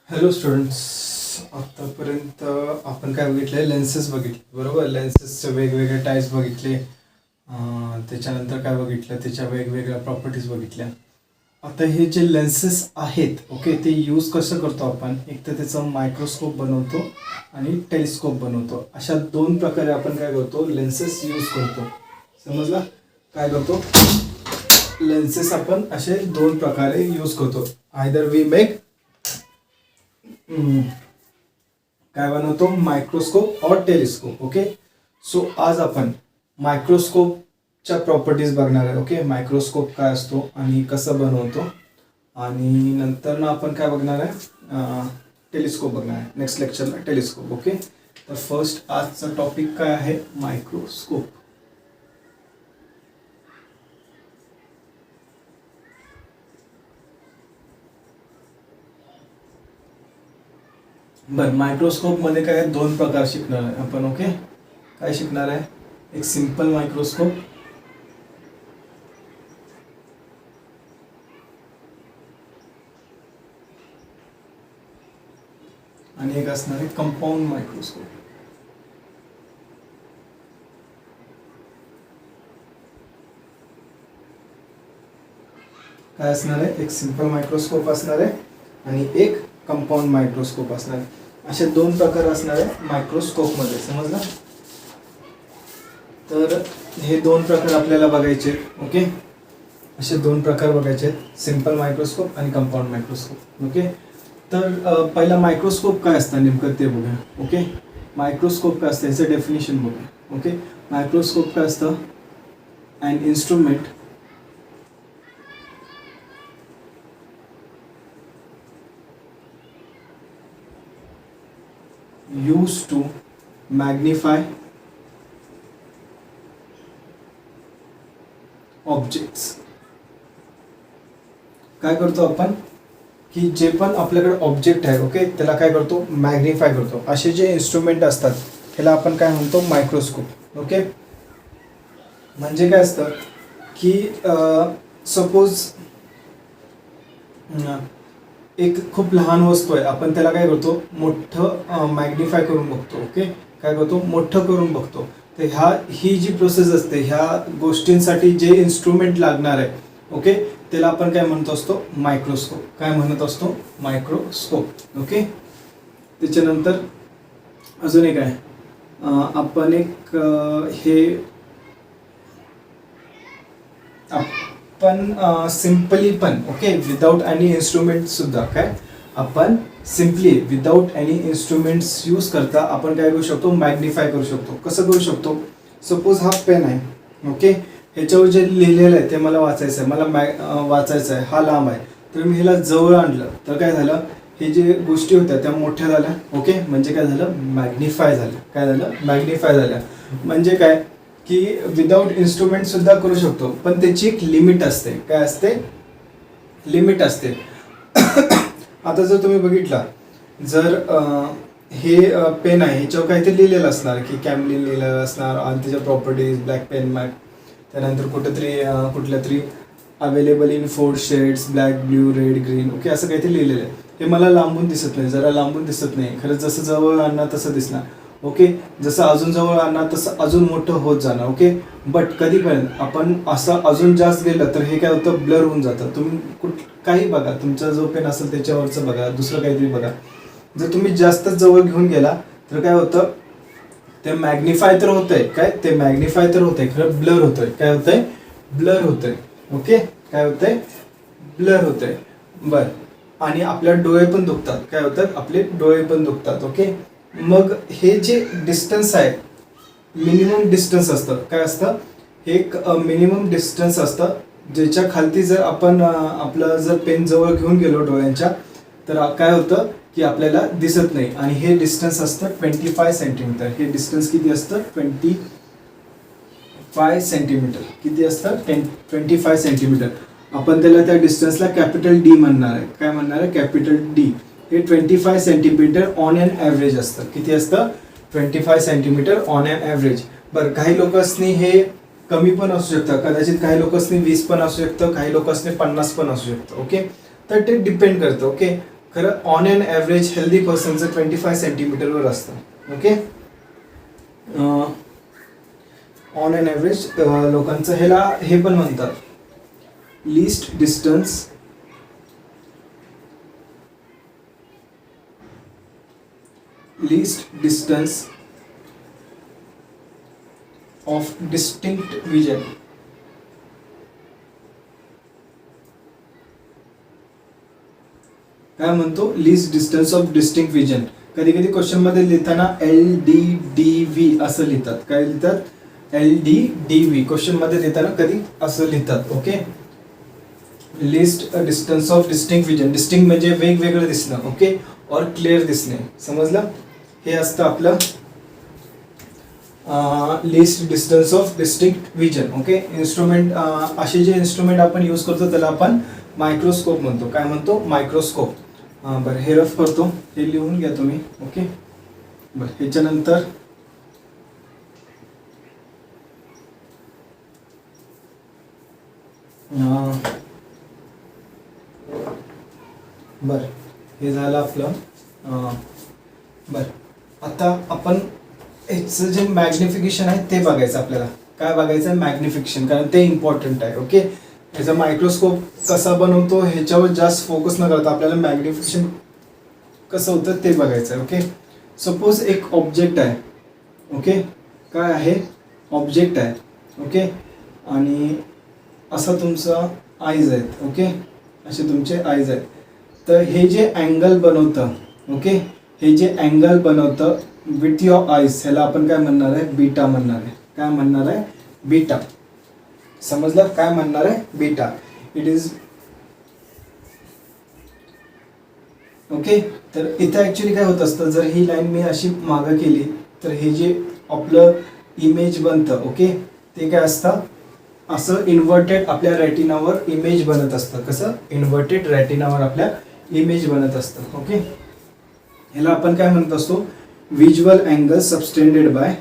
Hello students. आतापर्यंत आपण काय बघितले, लेन्सेस बघितले बरोबर. लेन्सेसचे वेगवेगळे टाईप्स बघितले. त्याच्यानंतर काय बघितलं, त्याच्या वेगवेगळ्या प्रॉपर्टीज बघितल्या. आता हे जे लेन्सेस आहेत ओके, ते यूज कसं करतो आपण, एक तर त्याचं मायक्रोस्कोप बनवतो आणि टेलिस्कोप बनवतो. अशा दोन प्रकारे आपण काय करतो, लेन्सेस यूज करतो. समजला काय करतो, लेन्सेस आपण असे दोन प्रकारे यूज करतो. आयदर वी मेक काय बनवतो, मायक्रोस्कोप और टेलिस्कोप. ओके, सो आज आपण मायक्रोस्कोपच्या प्रॉपर्टीज बघणार आहे. ओके, मायक्रोस्कोप काय असतो आणि कसं बनवतो, आणि नंतर ना आपण काय बघणार आहे, टेलिस्कोप बघणार आहे नेक्स्ट लेक्चरला, टेलिस्कोप. ओके, तर फर्स्ट आजचा टॉपिक काय आहे, मायक्रोस्कोप. बरं, मायक्रोस्कोपमध्ये काय दोन प्रकार शिकणार आहे आपण. ओके, काय शिकणार आहे, एक सिंपल मायक्रोस्कोप आणि एक असणार आहे कंपाऊंड मायक्रोस्कोप. काय असणार आहे, एक सिंपल मायक्रोस्कोप असणार आहे आणि एक कंपाऊंड मायक्रोस्कोप असणार आहे. असे दोन प्रकार असणार आहे मायक्रोस्कोपमध्ये. समजलं, तर हे दोन प्रकार आपल्याला बघायचे. ओके, असे दोन प्रकार बघायचे, सिंपल मायक्रोस्कोप आणि कंपाऊंड मायक्रोस्कोप. ओके, तर पहिला मायक्रोस्कोप काय असतं नेमकं ते बघूया. ओके, मायक्रोस्कोप काय असतं याचं डेफिनेशन बघूया. ओके, मायक्रोस्कोप काय असतं, अन instrument used to magnify objects. काय करतो आपण, की जे पण आपल्याकडे ऑब्जेक्ट आहे ओके, त्याला काय करतो, मॅग्निफाय करतो. असे जे इन्स्ट्रुमेंट असतात त्याला आपण काय म्हणतो, मायक्रोस्कोप. ओके, म्हणजे काय असतं की सपोज एक खूप लहान वस्तू आहे, आपण त्याला काय करतो, मोठं मॅग्निफाय करून बघतो. ओके, काय करतो, मोठं करून बघतो. तर ही जी प्रोसेस असते, ह्या गोष्टींसाठी जे इन्स्ट्रुमेंट लागणार आहे ओके, त्याला आपण काय म्हणतो असतो, मायक्रोस्कोप. काय म्हणत असतो, मायक्रोस्कोप. ओके, त्याच्यानंतर अजून एक आहे, आपण एक हे पण सिम्पली पण ओके, विदाउट एनी इन्स्ट्रुमेंट सुद्धा काय आपण simply without any instruments use करता आपण काय करू शकतो, मॅग्निफाय करू शकतो. कसं करू शकतो, सपोज हा पेन आहे ओके, ह्याच्यावर जे लिहिलेलं आहे ते मला वाचायचं आहे, मला वाचायचं आहे, हा लांब आहे, तर मी ह्याला जवळ आणलं तर काय झालं, हे जे गोष्टी होत्या त्या मोठ्या झाल्या. ओके, म्हणजे काय झालं, मॅग्निफाय झालं. काय झालं, मॅग्निफाय झाल्या. म्हणजे काय की विदाउट इन्स्ट्रुमेंट सुद्धा करू शकतो, पण त्याची एक लिमिट असते. काय असते, लिमिट असते. आता जर तुम्ही बघितला, जर हे पेन आहे, ह्याच्यावर काहीतरी लिहिलेलं असणार की कॅमलिन लिहिलेलं असणार आणि त्याच्या प्रॉपर्टीज, ब्लॅक पेन मॅक, त्यानंतर कुठल्या तरी available in 4 shades, black, blue, red, green. Okay, असं काहीतरी लिहिलेलं आहे. हे मला लांबून दिसत नाही, जरा लांबून दिसत नाही, खरंच जसं जवळ आणणार तसं दिसणार. ओके, जसं अजून जवळ आणणार तसं अजून मोठं होत जाणार. ओके, बट कधीपर्यंत आपण असं अजून जास्त गेलं तर हे काय होतं, ब्लर होऊन जातं. तुम्ही काही बघा, तुमचा जो पेन असेल त्याच्यावरचं बघा, दुसरं काहीतरी बघा, जर तुम्ही जास्त जवळ घेऊन गेला तर काय होतं, ते मॅग्निफाय तर होतंय, काय ते मॅग्निफाय तर होतंय, खरं ब्लर होतंय. काय होतंय, ब्लर होतंय. ओके, काय होतंय, ब्लर होतंय. बरं, आणि आपल्या डोळे पण दुखतात. काय होतात, आपले डोळे पण दुखतात. ओके, मग हे जे डिस्टन्स आहे, मिनिमम डिस्टन्स असतं. काय असतं, हे एक मिनिमम डिस्टन्स असतं, ज्याच्या खालती जर आपण आपलं जर पेन जवळ घेऊन गेलो डोळ्यांच्या, तर काय होतं की आपल्याला दिसत नाही. आणि हे डिस्टन्स असतं 25 सेंटीमीटर. हे डिस्टन्स किती असतं, 25 सेंटीमीटर. किती असतं, 25 सेंटीमीटर. आपण त्याला त्या डिस्टन्सला कॅपिटल डी म्हणणार आहे. काय म्हणणार आहे, कॅपिटल डी. हे 25 सेंटीमीटर ऑन अन ॲव्हरेज असतं. किती असतं, 25 सेंटीमीटर ऑन अन ॲव्हरेज. बरं, काही लोकांनी हे कमी पण असू शकतं, कदाचित काही लोकांनी 20 पण असू शकतं, काही लोकांनी 50 पण असू शकतं. ओके, तर ते डिपेंड करतं. ओके, खरं ऑन एन ॲव्हरेज हेल्दी पर्सनचं 25 सेंटीमीटरवर असतं. ओके, ऑन एन ॲव्हरेज लोकांचं ह्याला हे पण म्हणतात least distance of distinct vision. काय म्हणतो? Least distance of distinct vision. कधी कधी क्वेश्चन मध्ये लिहिताना LDDV असं लिहितात. काय लिहितात? LDDV क्वेश्चन मध्ये लिहिताना कधी असं लिहितात. Okay, list distance of distinct vision. Distinct म्हणजे वेगवेगळं दिसणं. ओके, और क्लिअर दिसणे. समजलं? हे असतं आपलं list distance of distinct vision. Okay, instrument असे जे इन्स्ट्रुमेंट आपण यूज करतो त्याला आपण मायक्रोस्कोप म्हणतो. काय म्हणतो? मायक्रोस्कोप. बरं, हे रफ करतो, हे लिहून घ्या तुम्ही. ओके, बरं, ह्याच्यानंतर बरं, हे झालं आपलं. बरं, आता आपण ह्याचं जे मॅग्निफिकेशन आहे ते बघायचं. आपल्याला काय बघायचं आहे? मॅग्निफिकेशन, कारण ते इम्पॉर्टंट आहे. ओके, ह्याचा मायक्रोस्कोप कसा बनवतो ह्याच्यावर जास्त फोकस न करता आपल्याला मॅग्निफिकेशन कसं होतं ते बघायचं आहे. ओके, सपोज एक ऑब्जेक्ट आहे. ओके, काय आहे? ऑब्जेक्ट आहे. ओके, आणि असा तुमचा आईज आहेत. ओके, असे तुमचे आईज आहेत. तर हे जे अँगल बनवतं, ओके, हे जे अँगल बनवतं विथ युअर आईज, ह्याला आपण काय म्हणणार आहे? बीटा म्हणणार आहे. काय म्हणणार आहे? बीटा. समजलं? काय म्हणणार आहे? बीटा. It is okay. तर इथं ॲक्च्युली काय होत असतं, जर ही लाईन मी अशी मागं केली तर हे जे आपलं इमेज बनतं, ओके, ते काय असतं? असं इन्व्हर्टेड आपल्या रेटिनावर इमेज बनत असतं. कसं? इन्व्हर्टेड रेटिनावर आपल्या इमेज बनत असतं. ओके, ह्याला आपण काय म्हणत असतो? Visual angle subtended bye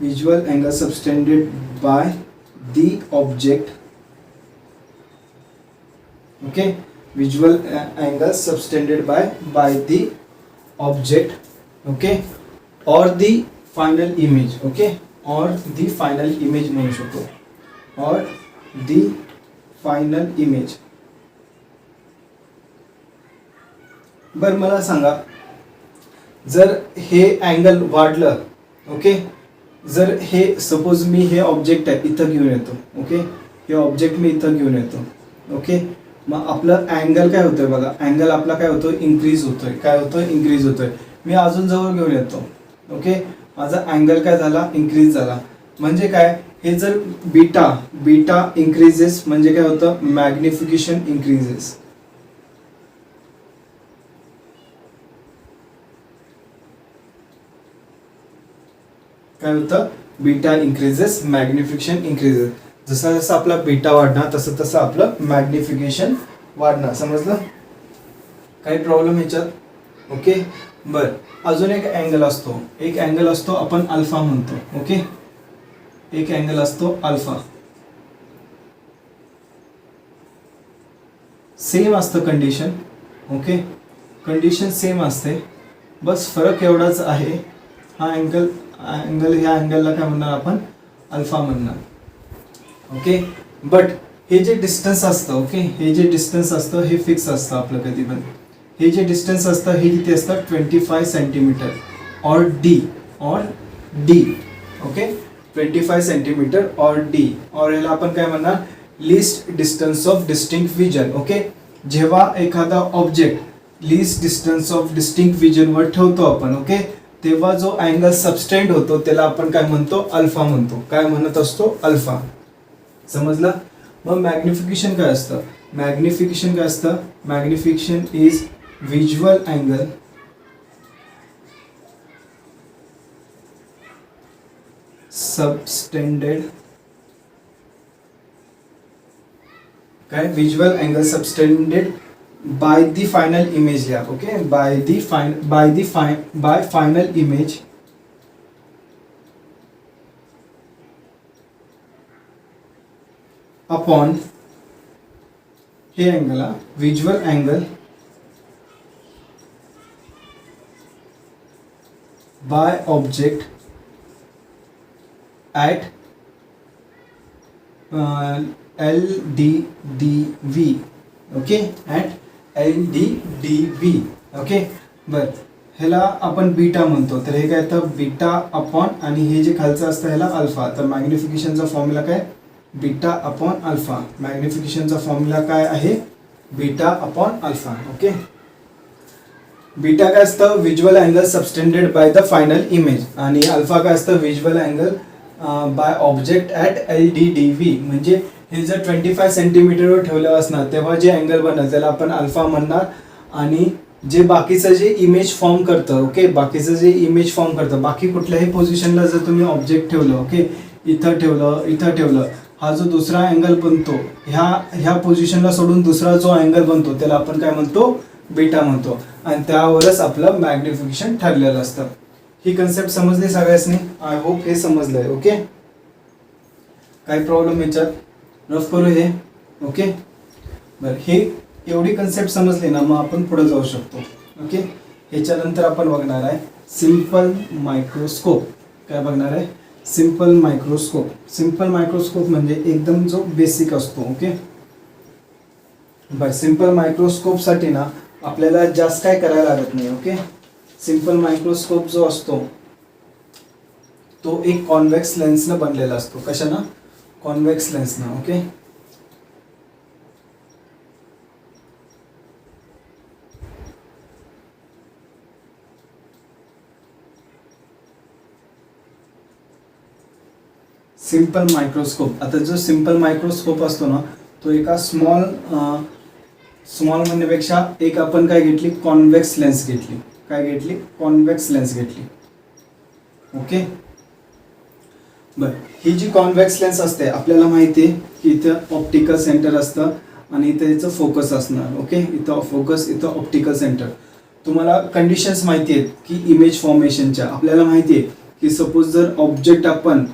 visual angle subtended by the object. Okay, visual angle subtended by the object. Okay, or the final image. Okay, or the final image म्हणू शकतो. or the final image. बरं, मला सांगा, जर हे angle वाढलं, okay, जर हे सपोज मी हे ऑब्जेक्ट आहे इथं घेऊन येतो. ओके, हे ऑब्जेक्ट मी इथं घेऊन येतो. ओके, मग आपलं अँगल काय होतोय? बघा, अँगल आपला काय होतोय? इन्क्रीज होतोय. काय होतोय? इन्क्रीज होतोय. मी अजून जवळ घेऊन येतो. ओके, माझा अँगल काय झाला? इन्क्रीज झाला. म्हणजे काय? हे जर बीटा इन्क्रीजेस म्हणजे काय होतं? Magnification increases. काय होतं? Beta increases, magnification increases. जसा जसा आपला बीटा वाढणार तसं तसं आपलं मॅग्निफिकेशन वाढणार. समजलं? काही प्रॉब्लेम ह्याच्यात? ओके, बरं, अजून एक अँगल असतो. एक अँगल असतो आपण अल्फा म्हणतो. ओके, एक अँगल असतो अल्फा. सेम असतं कंडिशन. ओके, कंडिशन सेम असते, बस फरक एवढाच आहे. हा अँगल ह्या अँगलला काय म्हणणार आपण? अल्फा म्हणणार. ओके, बट हे जे डिस्टन्स असतं, ओके, हे जे डिस्टन्स असतं हे फिक्स असतं आपलं कधी पण. हे जे डिस्टन्स असतं हे किती असतं? 25 सेंटीमीटर और डी. ओके, 25 सेंटीमीटर और डी. और याला आपण काय म्हणणार? Least distance of distinct vision. Okay, जेव्हा एखादा object least distance of distinct विजनवर ठेवतो आपण, ओके, तेव्हा जो अँगल सबस्टेंड होतो त्याला आपण काय म्हणतो? अल्फा म्हणतो. काय म्हणत असतो? अल्फा. समजलं? मग मॅग्निफिकेशन काय असतं? मॅग्निफिकेशन काय असतं? Magnification is visual angle subtended. काय? Visual angle subtended by the final image लिहा. Okay, by final image upon हे angle, visual angle by object at LDDV. Okay, at LDDV. Okay, बरं, ह्याला आपण बीटा म्हणतो. तर हे काय, तर बीटा अपॉन आणि हे जे खालचं असतं ह्याला अल्फा. तर मॅग्निफिकेशनचा फॉर्म्युला काय, बीटा अपॉन अल्फा. मॅग्निफिकेशनचा फॉर्म्युला काय आहे, beta upon alpha. Okay, beta काय असतं, visual angle subtended by the final image, आणि अल्फा काय असतं, visual angle by object at LDDV. म्हणजे हे जर 25 सेंटीमीटरवर ठेवलं असणार तेव्हा जे अँगल बनल त्याला आपण अल्फा म्हणणार. आणि जे बाकीचं जे इमेज फॉर्म करतं, ओके, बाकीचं जे इमेज फॉर्म करतं, बाकी कुठल्याही पोझिशनला जर तुम्ही ऑब्जेक्ट ठेवलं, ओके, इथं ठेवलं, हा जो दुसरा अँगल बनतो, ह्या पोझिशनला सोडून दुसरा जो अँगल बनतो त्याला आपण काय म्हणतो, बीटा म्हणतो. आणि त्यावरच आपलं मॅग्निफिकेशन ठरलेलं असतं. ही कन्सेप्ट समजली सगळ्यांनी? आय होप हे समजलंय. ओके, काही प्रॉब्लेम याच्यात रफ करू हे. ओके, बरं, हे एवढी कन्सेप्ट समजली ना, मग आपण पुढे जाऊ शकतो. ओके, ह्याच्यानंतर आपण बघणार आहे सिंपल मायक्रोस्कोप. काय बघणार आहे, सिंपल मायक्रोस्कोप. सिंपल मायक्रोस्कोप म्हणजे एकदम जो बेसिक असतो. ओके, बरं, सिंपल मायक्रोस्कोपसाठी ना आपल्याला जास्त काय करायला लागत नाही. ओके, सिंपल मायक्रोस्कोप जो असतो तो एक कॉन्व्हेक्स लेन्सनं बनलेला असतो. कशानं, कॉन्व्हेक्स लेन्सनं. Okay, simple microscope. आता जो सिंपल मायक्रोस्कोप असतो ना तो एका स्मॉल म्हणण्यापेक्षा एक आपण काय घेतली, कॉन्व्हेक्स लेन्स घेतली. काय घेतली, कॉन्व्हेक्स लेन्स घेतली. ओके, बरं, ही जी कॉन्व्हेक्स लेन्स असते आपल्याला माहिती आहे की इथं ऑप्टिकल सेंटर असतं आणि इथं याचं फोकस असणार. ओके, इथं फोकस, इथं ऑप्टिकल सेंटर. तुम्हाला कंडिशन्स माहिती आहेत की इमेज फॉर्मेशनच्या. आपल्याला माहिती आहे की सपोज जर ऑब्जेक्ट आपण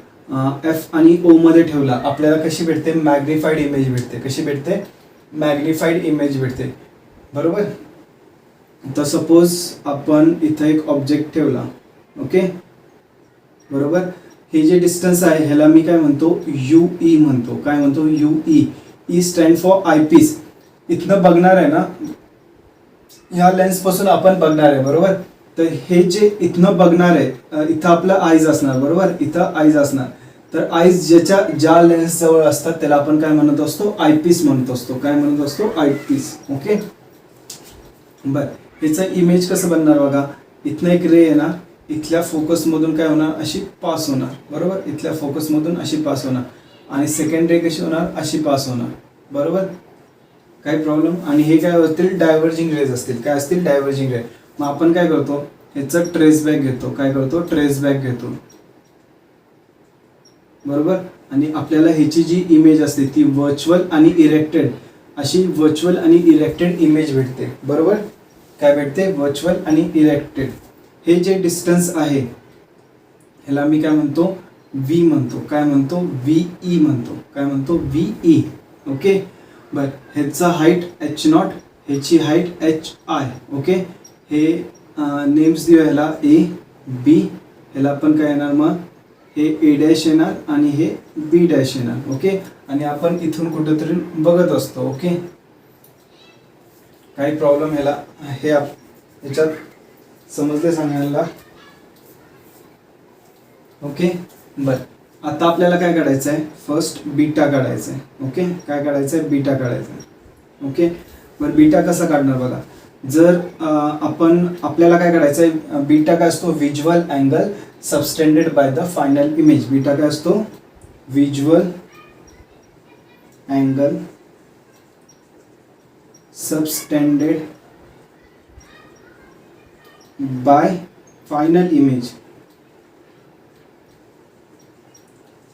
F आणि O मध्ये ठेवला, आपल्याला कशी भेटते, मॅग्निफाईड इमेज भेटते. कशी भेटते, मॅग्निफाईड इमेज भेटते. बरोबर. तर सपोज आपण इथं एक ऑब्जेक्ट ठेवला. ओके, बरोबर. हे जे डिस्टन्स आहे ह्याला मी काय म्हणतो, UE म्हणतो. काय म्हणतो, UE. E stand for eyepiece. इथनं बघणार आहे ना, ह्या लेन्स पासून आपण बघणार आहे. बरोबर. तर हे जे इथनं बघणार आहे, इथं आपलं आईज असणार. बरोबर, इथं आईज असणार. तर आईज ज्या लेन्स जवळ असतात त्याला आपण काय म्हणत असतो, आयपीस म्हणत असतो. काय म्हणत असतो, आयपीस. ओके, बर. ह्याचं इमेज कसं बनणार बघा. इथनं एक रे येणार, इथल्या फोकसमधून काय होणार, अशी पास होणार. बरोबर, इथल्या फोकसमधून अशी पास होणार. आणि सेकंड रे कशी होणार, अशी पास होणार. बरोबर, काही प्रॉब्लेम. आणि हे काय होतील, डायव्हर्जिंग रेज असतील. काय असतील, डायव्हर्जिंग रे. मग आपण काय करतो, ह्याचं ट्रेस बॅक घेतो. काय करतो, ट्रेस बॅक घेतो. बरोबर. आणि आपल्याला ह्याची जी इमेज असते ती व्हर्च्युअल आणि इरेक्टेड, अशी व्हर्च्युअल आणि इरेक्टेड इमेज भेटते. बरोबर, काय भेटते, व्हर्च्युअल आणि इरेक्टेड. हे जे डिस्टन्स आहे ह्याला मी काय म्हणतो, V म्हणतो. काय म्हणतो, VE म्हणतो. काय म्हणतो, VE. ओके, बर. ह्याचा हाईट H0, ह्याची हाईट HI. ओके, हे नेम्स देऊ ह्याला A, B. ह्याला आपण काय येणार, मग हे A' येणार आणि हे B' येणार. ओके, आणि आपण इथून कुठेतरी बघत असतो. ओके, काही प्रॉब्लेम ह्याला हे ह्याच्यात समजले सांगायला. ओके, बर. आता आपल्याला काय काढायचं आहे, फर्स्ट बीटा काढायचं आहे. ओके, काय काढायचं आहे, बीटा काढायचं आहे. ओके, बरं. बीटा कसा काढणार बघा. जर आपल्याला काय काढायचं आहे, बीटा काय असतो, visual angle subtended by the final image. Beta काय असतो, visual angle subtended bye final image.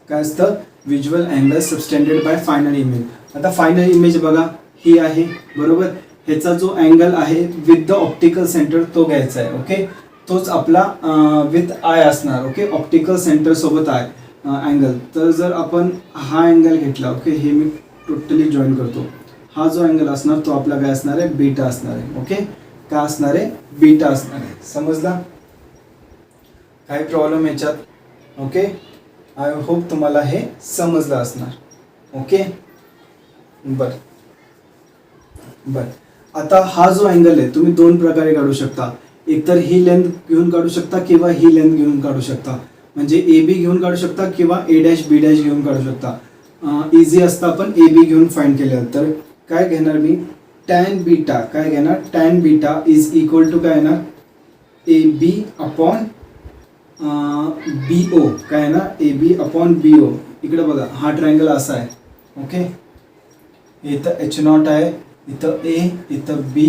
काय असतं, visual angle subtended bye final image. आता फायनल इमेज बघा ही आहे. बरोबर, ह्याचा जो अँगल आहे विथ द ऑप्टिकल सेंटर तो घ्यायचा आहे. ओके, तोच आपला विथ आय असणार. ओके, ऑप्टिकल सेंटर सोबत आहे अँगल. तर जर आपण हा अँगल घेतला, ओके, हे मी टोटली जॉईन करतो. हा जो अँगल असणार तो आपला काय असणार आहे, बीटा असणार आहे. ओके, काय असणार आहे, बीटा असणार आहे. समजला? काही प्रॉब्लेम याच्यात? ओके, आय होप तुम्हाला हे समजलं असणार. ओके, बर. आता हा जो अँगल आहे तुम्ही दोन प्रकारे काढू शकता. एकतर ही लेंथ घेऊन काढू शकता किंवा ही लेंथ घेऊन काढू शकता. म्हणजे ए बी घेऊन काढू शकता किंवा ए डॅश बी डॅश घेऊन काढू शकता. इझी असतं आपण ए बी घेऊन फाइंड केलं तर काय घेणार मी, टॅन बीटा. काय घेणार, tan beta is equal to काय येणार, ए बी अपॉन बी ओ. काय ना, ए बी अपॉन बी ओ. इकडे बघा हा ट्रायंगल असा आहे. ओके, इथं एच नॉट आहे, इथं ए, इथं बी,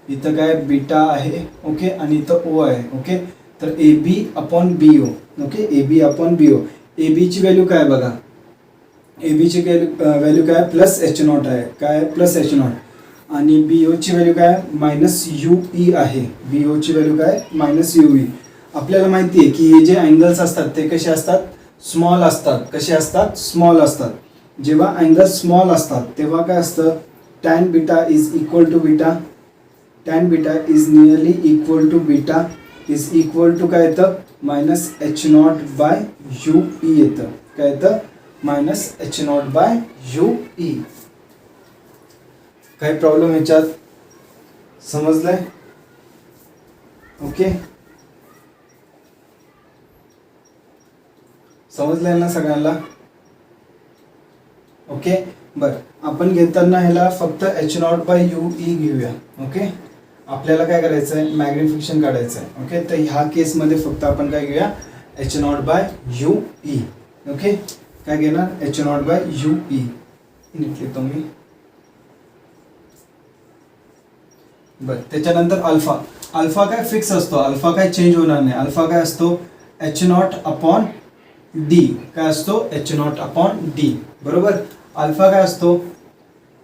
इथं काय बीटा आहे. ओके, आणि इथं ओ आहे. ओके, तर A B upon B O. Okay, A B upon B O. A बीची व्हॅल्यू काय बघा, ए बीची व्हॅल्यू काय प्लस एच नॉट आहे. काय प्लस एच नॉट. आणि बी ओची व्हॅल्यू काय मायनस यू ई आहे. बी ओची व्हॅल्यू काय मायनस यू ई. आपल्याला माहिती आहे की हे जे अँगल्स असतात ते कसे असतात, स्मॉल असतात. कसे असतात, स्मॉल असतात. जेव्हा अँगल स्मॉल असतात तेव्हा काय असतं, tan beta is equal to beta. Tan beta is nearly equal to beta is equal to काय येतं, minus H not by U E येतं. काय येतं, minus H not by U E. काही प्रॉब्लेम याच्यात? समजलंय? ओके, समजलंय ना सगळ्यांना? ओके, बर. आपण घेताना ह्याला फक्त H not by U E घेऊया. ओके, आपल्याला काय करायचं आहे, मॅग्निफिकेशन काढायचं आहे. ओके, तर ह्या केसमध्ये फक्त आपण काय घेऊया, H not by U E. Okay, काय घेणार, H not by U E. नीट लिहितो मी. बर, त्याच्यानंतर अल्फा. अल्फा काय फिक्स असतो, अल्फा काय चेंज होणार नाही. अल्फा काय असतो, एच नॉट अपॉन डी. काय असतो, एच नॉट अपॉन डी. बरोबर. अल्फा काय असतो,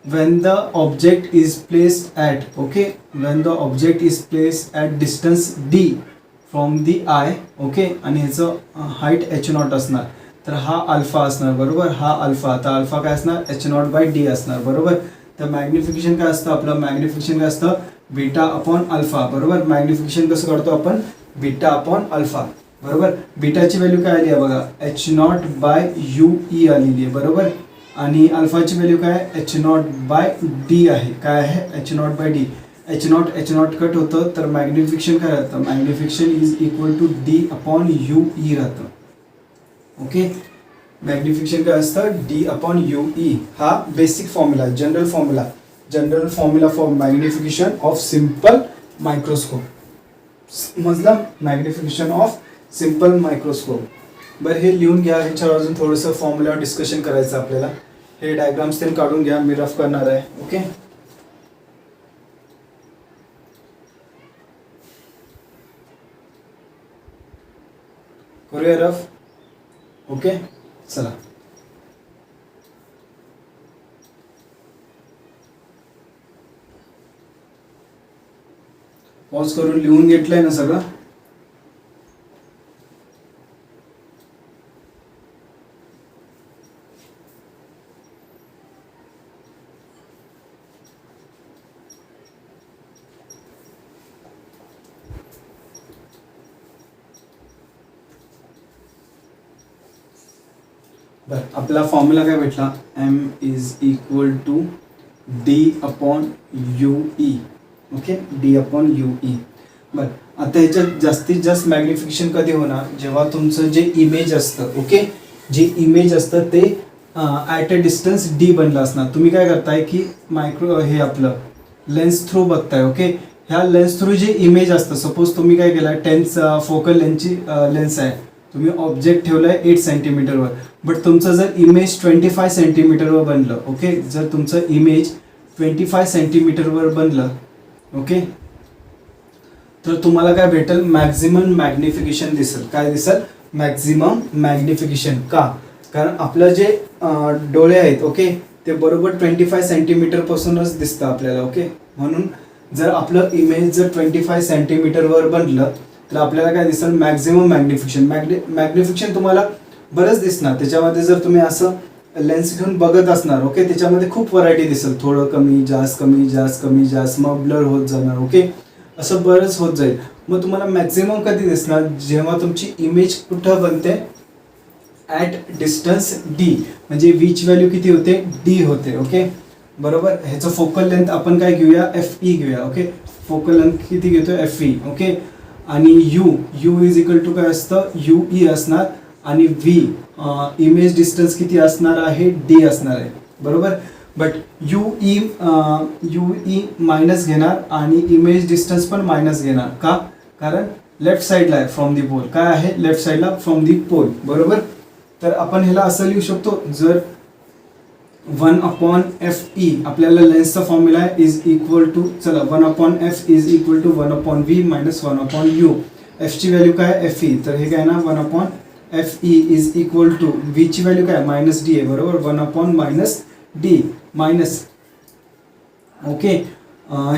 when the object is placed at, okay, when the object is placed at distance d from the eye. Okay, आणि ह्याचं हाईट एच नॉट असणार. तर हा अल्फा असणार. बरोबर, हा अल्फा. तर अल्फा काय असणार, एच नॉट बाय डी असणार. बरोबर. तर मॅग्निफिकेशन काय असतं आपलं, मॅग्निफिकेशन काय असतं, बीटा अपॉन अल्फा. बरोबर. मॅग्निफिकेशन कसं करतो आपण, बीटा अपॉन अल्फा. बरोबर. बीटाची व्हॅल्यू काय आली आहे बघा, H not by U E आलेली आहे. बरोबर. आणि अल्फाची व्हॅल्यू काय, एच नॉट बाय डी आहे. काय आहे, H not by D. H not cut होतं तर मॅग्निफिकेशन काय राहतं, magnification is equal to D upon U E राहतं. ओके, मॅग्निफिकेशन काय असतं, डी अपॉन यू ई. हा basic formula, general formula for magnification of simple microscope. समजला, magnification of simple microscope. बरं, हे लिहून घ्या. ह्याच्यावर अजून थोडंसं फॉर्म्युल्यावर डिस्कशन करायचं आपल्याला. हे डायग्राम्स ते काढून घ्या, मी रफ करणार आहे. ओके, करूया रफ. ओके, चला. पॉज करून लिहून घेतलंय ना सगळं. बरं, आपला फॉर्म्युला काय भेटला, M is equal to D upon U E. Okay, D upon U E. बरं, आता ह्याच्यात जास्तीत जास्त मॅग्निफिकेशन कधी होणार, जेव्हा तुमचं जे इमेज असतं, ओके, जे इमेज असतं ते ॲट अ डिस्टन्स डी बनलं असणार. तुम्ही काय करताय की हे आपलं लेन्स थ्रू बघताय. ओके, ह्या लेन्स थ्रू जे इमेज असतं, सपोज तुम्ही काय केलं, 10 फोकल लेन्सची लेन्स आहे, तुम्ही ऑब्जेक्ट ठेवलाय 8 सेंटीमीटरवर, बट तुमचं जर इमेज 25 सेंटीमीटरवर बनलं. ओके, जर तुमचं इमेज 25 सेंटीमीटरवर बनलं, ओके, तर तुम्हाला काय भेटेल, मॅक्झिमम मॅग्निफिकेशन दिसेल. काय दिसेल, मॅक्झिमम मॅग्निफिकेशन. का, कारण आपलं जे डोळे आहेत, ओके, ते बरोबर 25 सेंटीमीटरपासूनच दिसतं आपल्याला. ओके, म्हणून जर आपलं इमेज जर 25 सेंटीमीटरवर बनलं तर आपल्याला काय दिसेल, मॅक्झिमम मॅग्निफिकेशन. मॅग्निफिकेशन तुम्हाला बरंच दिसणार. त्याच्यामध्ये जर तुम्ही असं लेन्स घेऊन बघत असणार. ओके, त्याच्यामध्ये खूप व्हरायटी दिसेल, थोडं कमी जास्त कमी जास्त कमी जास्त, मग ब्लर होत जाणार. ओके, असं बरंच होत जाईल. मग तुम्हाला मॅक्झिमम कधी दिसणार, जेव्हा तुमची इमेज कुठं बनते, ॲट डिस्टन्स डी, म्हणजे वीची व्हॅल्यू किती होते, डी होते. ओके, बरोबर. ह्याचं फोकल लेंथ आपण काय घेऊया, एफ ई घेऊया. ओके, फोकल लेंथ किती घेतो, एफ ई. ओके, आणि यू इज इक्वल टू काय असतं, यू ई असणार, आणि व्ही इमेज डिस्टन्स किती असणार आहे, डी असणार आहे. बरोबर. बट यू ई मायनस घेणार आणि इमेज डिस्टन्स पण मायनस घेणार. का, कारण लेफ्ट साईडला आहे फ्रॉम दी पोल. काय आहे, लेफ्ट साईडला फ्रॉम दी पोल. बरोबर. तर आपण ह्याला असं लिहू शकतो, जर 1/FE आपल्याला लेन्सचा फॉर्म्युला आहे, इज इक्वल टू, चला 1/F is equal to 1/V minus 1/U. एफची व्हॅल्यू काय, FE, तर हे काय ना 1/FE इज इक्वल टू, व्हीची व्हॅल्यू काय, मायनस डी आहे. बरोबर, 1/ मायनस डी मायनस. ओके,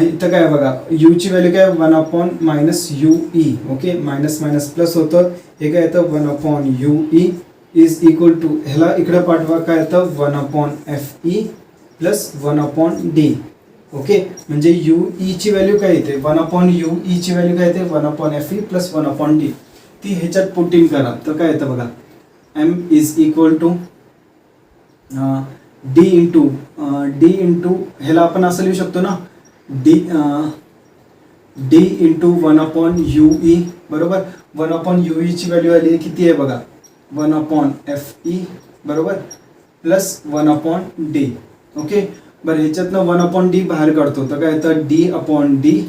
इथं काय बघा, यूची व्हॅल्यू काय, 1/ minus UE. Okay, minus minus plus होतं, हे काय येतं 1/UE इज इक्वल टू, ह्याला इकडे पाठवा, काय येतं 1/FE प्लस 1/D. ओके, म्हणजे UE ची व्हॅल्यू काय येते, 1/UE ची व्हॅल्यू काय येते, 1/FE प्लस 1/D. ती ह्याच्यात पुटिंग करा, तर काय येतं बघा, M is equal to D into ह्याला आपण असं लिहू शकतो ना, डी इंटू 1/UE. बरोबर, 1/UE ची व्हॅल्यू आली किती आहे बघा, 1/FE. बरोबर, प्लस 1/D. ओके, बरं, ह्याच्यातनं 1/D बाहेर काढतो, तर काय येतं D/D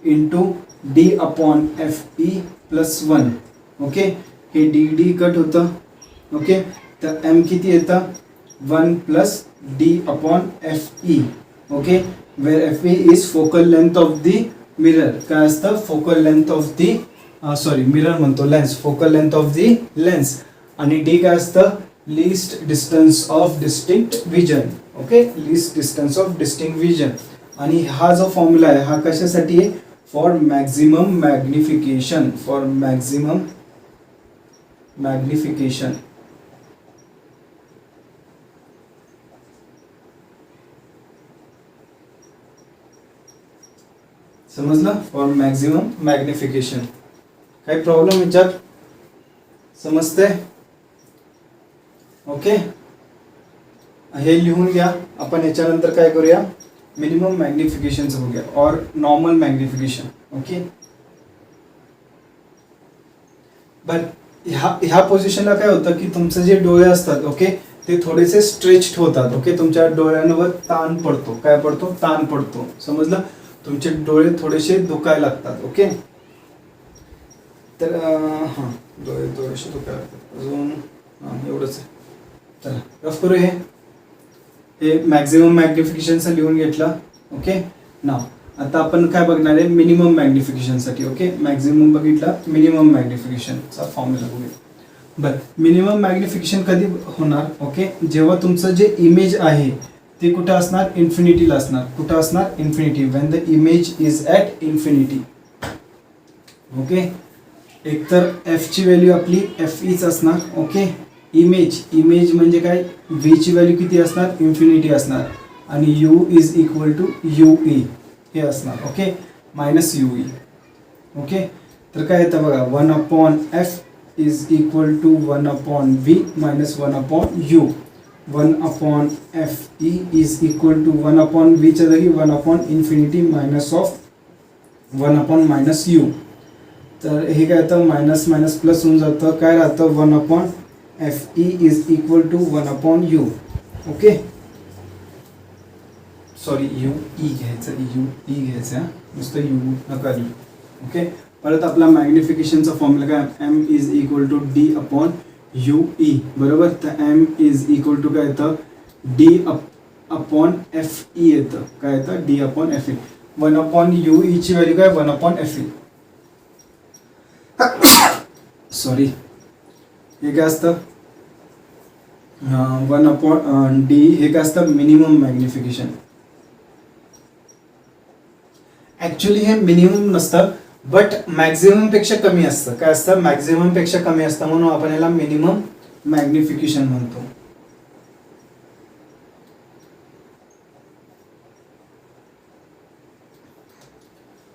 into D/FE plus 1. Okay, हे D कट होतं. ओके, तर M किती येतं, 1 plus D/FE. Okay, where FE is focal length of the mirror. काय असतं, focal length of the, sorry mirror म्हणतो, lens, focal length of the lens. आणि D काय असतं, least distance of distinct vision. Okay, least distance of distinct vision. आणि हा जो formula आहे हा कशासाठी आहे, for maximum magnification, for maximum magnification. समजलं, फॉर मॅक्झिमम मॅग्निफिकेशन. काही प्रॉब्लेम विचार, समजते. ओके, हे लिहून घ्या. आपण याच्यानंतर काय करूया, मिनिमम मॅग्निफिकेशनचं बघूया, और नॉर्मल मॅग्निफिकेशन. ओके, बर, ह्या पोझिशनला काय होतं की तुमचे जे डोळे असतात, ओके, ते थोडेसे स्ट्रेच्ड होतात. ओके, तुमच्या डोळ्यांवर ताण पडतो. काय पडतो, ताण पडतो. समजलं, तुमचे डोळे थोडेसे दुखायला लागतात. ओके, तर हां, डोळे थोडेसे दुखायला लागतात. अजून एवढंच आहे. चला रफ करू. हे मॅक्झिमम मॅग्निफिकेशनचं लिहून घेतलं. ओके, नाव आता आपण काय बघणार आहे, मिनिमम मॅग्निफिकेशनसाठी. ओके, मॅक्झिमम बघितला, मिनिमम मॅग्निफिकेशनचा फॉर्म्युला बघूया. बरं, मिनिमम मॅग्निफिकेशन कधी होणार, ओके, जेव्हा तुमचं जे इमेज आहे ते कुठं असणार, इन्फिनिटीला असणार. कुठं असणार, infinity, when the image is at infinity. Okay, एकतर एफची व्हॅल्यू आपली FEच असणार. ओके, इमेज म्हणजे काय, व्हीची व्हॅल्यू किती असणार, इन्फिनिटी असणार, आणि U is equal to UE हे असणार. Okay, minus UE. ओके, तर काय येतं बघा, 1/F is equal to 1/V minus 1/U. 1/FE is equal to 1/V च्या जागी 1/इन्फिनिटी मायनस ऑफ 1/-U. तर हे काय येतं, मायनस मायनस प्लस होऊन जातं, काय राहतं, 1/FE is equal to 1/U. Okay, sorry UE घ्यायचं, UE घ्यायचं, नुसतं U नका लिहू. ओके, परत आपला मॅग्निफिकेशनचा फॉर्म्युला काय, M is equal to D/UE. बरोबर, तर M इज इक्वल टू काय येतं, D/FE येतं. काय येतं, D/FE. 1/UE ची व्हॅल्यू काय, 1/FE. सॉरी, हे काय असतं, 1/D. हे काय असतं, मिनिमम मॅग्निफिकेशन. ऍक्च्युली हे मिनिमम नसतं, बट मॅक्झिमम पेक्षा कमी असतं. काय असतं, मॅक्झिमम पेक्षा कमी असतं, म्हणून आपण याला मिनिमम मॅग्निफिकेशन म्हणतो.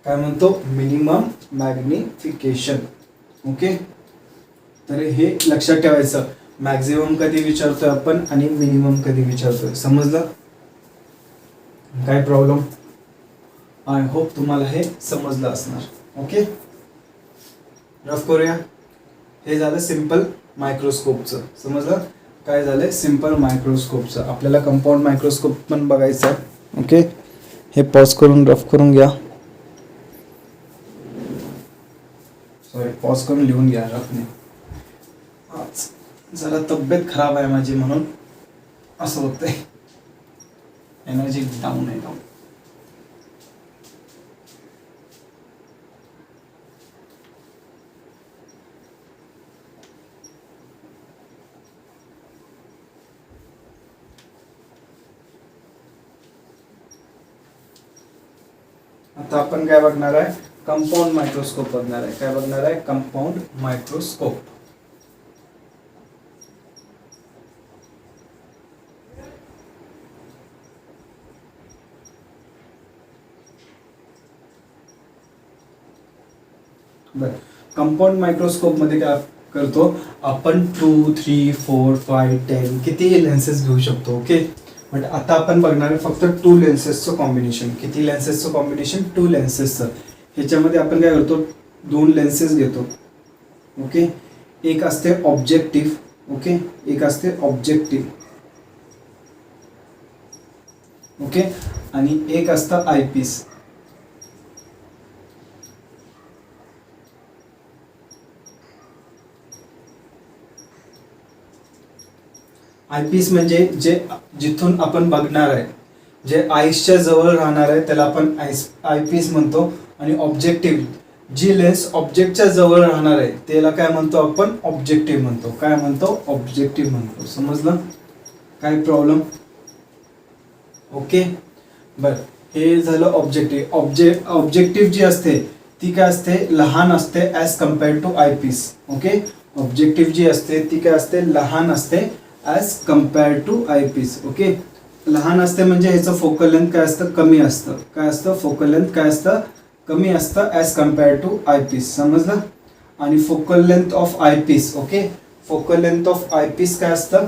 काय म्हणतो, मिनिमम मॅग्निफिकेशन. ओके, तर हे लक्षात ठेवायचं, मॅक्झिमम कधी विचारतोय आपण आणि मिनिमम कधी विचारतोय. समजलं? काय प्रॉब्लेम? आय होप तुम्हाला हे समजलं असणार. ओके, रफ करूया. हे झालं सिंपल मायक्रोस्कोपचं. समजलं काय झालंय? सिंपल मायक्रोस्कोपचं. आपल्याला कंपाऊंड मायक्रोस्कोप पण बघायचं आहे. ओके, हे पॉज करून रफ करून घ्या. सॉरी, पॉज करून लिहून घ्या रफने. आज जरा तब्येत खराब आहे माझी, म्हणून असं होतंय. एनर्जी डाऊन आहे. आता आपण काय बघणार आहे? कंपाऊंड मायक्रोस्कोप बघणार आहे. काय बघणार आहे? Compound microscope. बर, कंपाऊंड मायक्रोस्कोप मध्ये काय करतो आपण? 2, 3, 4, 5, 10 कितीही लेन्सेस घेऊ शकतो. ओके, बट आता आपण बघणार आहे फक्त 2 लेन्सेसचं कॉम्बिनेशन. किती लेन्सेसचं कॉम्बिनेशन? 2 लेन्सेसचं. ह्याच्यामध्ये आपण काय करतो? 2 लेन्सेस घेतो. ओके, एक असते ऑब्जेक्टिव्ह. ओके, एक असते ऑब्जेक्टिव्ह. ओके, आणि एक असतं आयपीस. आयपीस म्हणजे जे जिथून आपण बघणार आहे, जे आईसच्या जवळ राहणार आहे त्याला आपण आयपीस म्हणतो. आणि ऑब्जेक्टिव्ह, जी लेन्स ऑब्जेक्टच्या जवळ राहणार आहे त्याला काय म्हणतो आपण? ऑब्जेक्टिव्ह म्हणतो. काय म्हणतो? ऑब्जेक्टिव्ह म्हणतो. समजलं? काय प्रॉब्लेम? ओके, बर, हे झालं ऑब्जेक्टिव्ह. ऑब्जेक्टिव्ह जी असते ती काय असते? लहान असते as compared to eyepiece. Okay, objective जी असते ती काय असते? लहान असते as compared to eyepiece. Okay, लहान असते म्हणजे ह्याचं फोकल लेंथ काय असतं? कमी असतं. काय असतं? फोकल लेंथ काय असतं? कमी असतं ॲज कम्पेअर्ड टू आयपीस. समजलं? आणि focal length of eyepiece, okay, focal length of eyepiece काय असतं?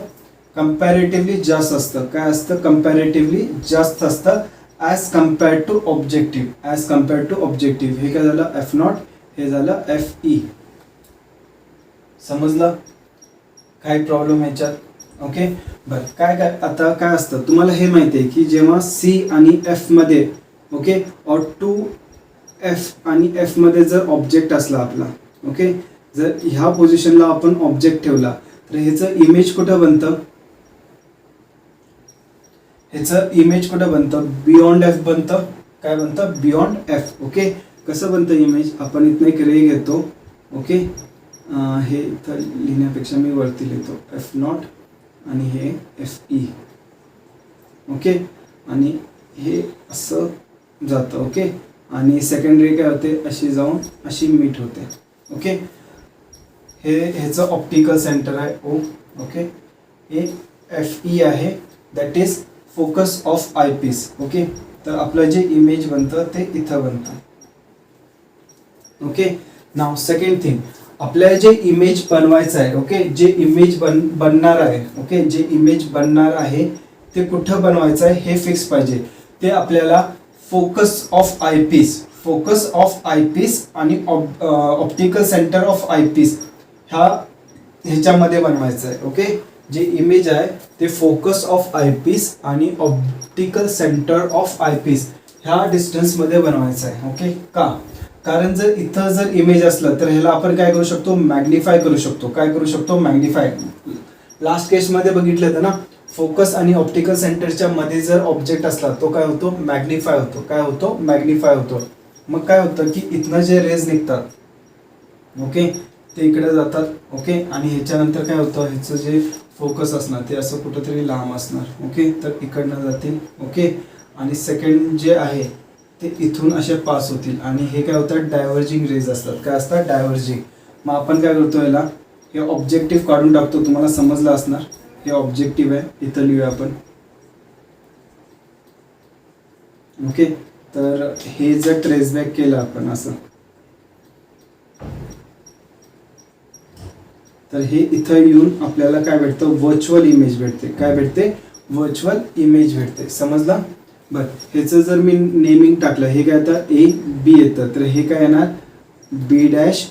कंपॅरेटिव्हली जास्त असतं. काय असतं? कंपॅरेटिव्हली जास्त असतं as compared to objective. As compared to objective. हे काय झालं? F0, हे झालं FE. समजलं? काही प्रॉब्लेम ह्याच्यात? ओके, बरं, काय काय आता काय असतं तुम्हाला हे माहिती आहे की जेव्हा C आणि F मध्ये, ओके, और 2F आणि F मध्ये जर ऑब्जेक्ट असला आपला, ओके, जर ह्या पोझिशनला आपण ऑब्जेक्ट ठेवला तर ह्याचं इमेज कुठं बनतं? ह्याचं इमेज कुठं बनतं? बियॉन्ड F बनतं. काय बनतं? Beyond F. ओके, कसं बनतं इमेज? आपण इथनं एक रे घेतो. ओके, हे इथं लिहिण्यापेक्षा मी वरती लिहितो F0 आणि हे FE. ओके, आणि हे असं जातं. ओके, आणि सेकंड रे काय होते? अशी जाऊन अशी मीट होते. ओके, हे ह्याचं ऑप्टिकल सेंटर आहे O. ओके, हे FE आहे, that is focus of eyepiece. Okay, तर आपलं जे इमेज बनतं ते इथं बनतं. ओके, नाव सेकंड थिंग, आपल्याला जे इमेज बनवायचं आहे, ओके, जे इमेज बनणार आहे, ओके, जे इमेज बनणार आहे ते कुठं बनवायचं आहे हे फिक्स पाहिजे. ते आपल्याला focus of eyepiece, focus of eyepiece आणि ऑप्टिकल सेंटर ऑफ आयपीस ह्याच्यामध्ये बनवायचं आहे. ओके, जे इमेज आहे ते फोकस ऑफ आयपीस आणि ऑप्टिकल सेंटर ऑफ आयपीस ह्या डिस्टन्समध्ये बनवायचं आहे. ओके, का? कारण जर इथं जर इमेज असलं तर ह्याला आपण काय करू शकतो? मॅग्निफाय करू शकतो. काय करू शकतो? मॅग्निफाय. लास्ट केसमध्ये बघितलं होतं ना, फोकस आणि ऑप्टिकल सेंटरच्या मध्ये जर ऑब्जेक्ट असला तो काय होतो? मॅग्निफाय होतो. काय होतो? मॅग्निफाय होतो. मग काय होतं की इथनं जे रेज निघतात, ओके, ते इकडे जातात. ओके, आणि ह्याच्यानंतर काय होतं? ह्याचं जे फोकस असणार ते असं कुठंतरी लांब असणार. ओके, तर इकडनं जातील. ओके, आणि सेकंड जे आहे ते इथून असे पास होतील आणि हे काय होतात? डायव्हर्जिंग रेज असतात. काय असतात? डायव्हर्जिंग. मग आपण काय करतो? याला हे ऑब्जेक्टिव्ह काढून टाकतो. तुम्हाला समजलं असणार, हे ऑब्जेक्टिव्ह आहे. इथं लिहूया आपण. ओके, तर हे जर ट्रेसबॅक केलं आपण असं, तर हे इथं येऊन आपल्याला काय भेटतं, व्हर्च्युअल इमेज भेटते. काय भेटते, व्हर्च्युअल इमेज भेटते. समजलं. बरं, ह्याचं जर मी नेमिंग टाकलं, हे काय आता ए बी येतं, तर हे काय येणार बी डॅश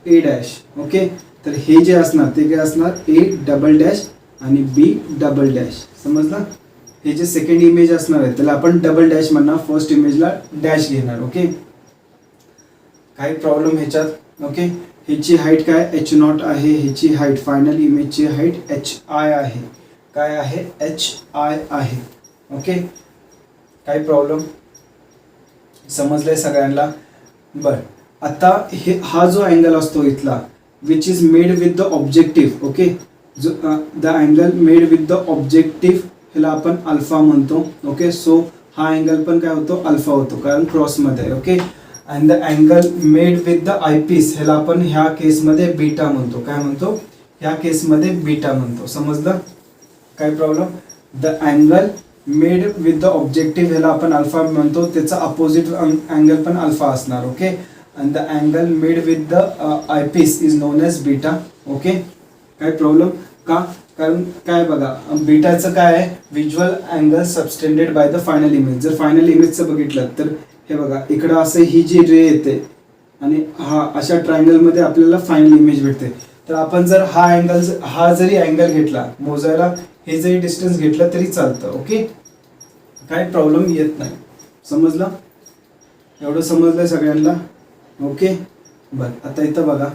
ए डॅश. ओके, तर हे जे असणार ते काय असणार ए डबल डॅश आणि बी डबल डॅश. समजलं. हे जे सेकंड इमेज असणार आहे त्याला आपण डबल डॅश म्हणणार, फर्स्ट इमेजला डॅश घेणार. ओके, काही प्रॉब्लेम ह्याच्यात. ओके, ह्याची हाईट काय एच नॉट आहे, ह्याची हाईट फायनल इमेजची हाईट एच आय आहे. काय आहे, एच आय आहे. ओके, काही प्रॉब्लेम समजलंय सगळ्यांना. बरं, आता हे हा जो अँगल असतो इथला which is made with the objective. Okay, जो the angle made with the objective ह्याला आपण अल्फा म्हणतो. ओके, सो हा अँगल पण काय होतो, अल्फा होतो, कारण क्रॉसमध्ये आहे. Okay, and the angle made with the eyepiece ह्याला आपण ह्या केसमध्ये बीटा म्हणतो. काय म्हणतो, ह्या केसमध्ये बीटा म्हणतो. समजलं. काय problem, the angle made with the objective ह्याला आपण अल्फा म्हणतो, त्याचा अपोजिट अँगल पण अल्फा असणार. Okay, and the angle made with the eyepiece is known as beta. Okay, काय प्रॉब्लेम का, कारण काय बघा, बीटाचं काय आहे, visual angle subtended by the final image. जर फायनल इमेजचं बघितलं तर हे बघा, इकडं असं ही जी रे येते आणि हा अशा ट्रायंगलमध्ये आपल्याला फायनल इमेज भेटते. तर आपण जर हा जरी अँगल घेतला मोजायला, हे जरी डिस्टन्स घेतलं तरी चालतं. ओके, काय प्रॉब्लेम येत नाही. समजलं. एवढं समजलंय सगळ्यांना. ओके, बरं, आता इथं बघा,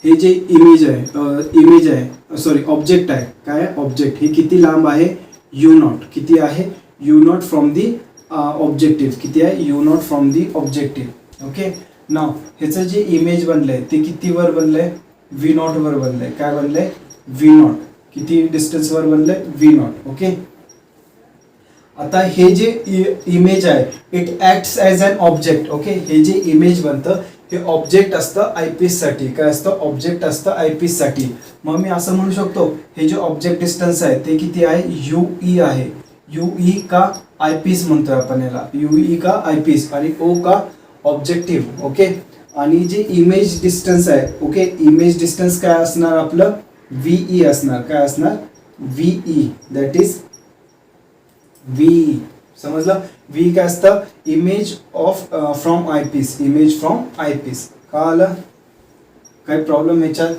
हे जे इमेज आहे सॉरी ऑब्जेक्ट आहे. काय ऑब्जेक्ट, हे किती लांब आहे, यू नॉट. किती आहे, U not from the objective. किती आहे, U not from the objective. Okay, नाव ह्याचं जे इमेज बनलंय ते किती वर बनलंय, व्ही नॉट वर बनलंय. काय बनलंय, व्ही नॉट. किती डिस्टन्स वर बनलंय, व्ही नॉट. ओके, आता हे जे इमेज आहे it acts as an object. Okay, हे जे इमेज बनतं हे ऑब्जेक्ट असतं आयपीस साठी. काय असतं, ऑब्जेक्ट असतं आयपीस साठी. मग मी असं म्हणू शकतो हे जे ऑब्जेक्ट डिस्टन्स आहे ते किती आहे, यू ई आहे. यू ई का आयपीस म्हणतोय आपण याला, यू ई का आयपीस आणि ओ का ऑब्जेक्टिव्ह. ओके, आणि जे इमेज डिस्टन्स आहे, ओके, इमेज डिस्टन्स काय असणार आपलं, व्हीई असणार. काय असणार, व्हीई, दॅट इज व्हीई. समजलं. व्ही काय असतं, image of from eyepiece, image from eyepiece. का आलं, काही प्रॉब्लेम याच्यात.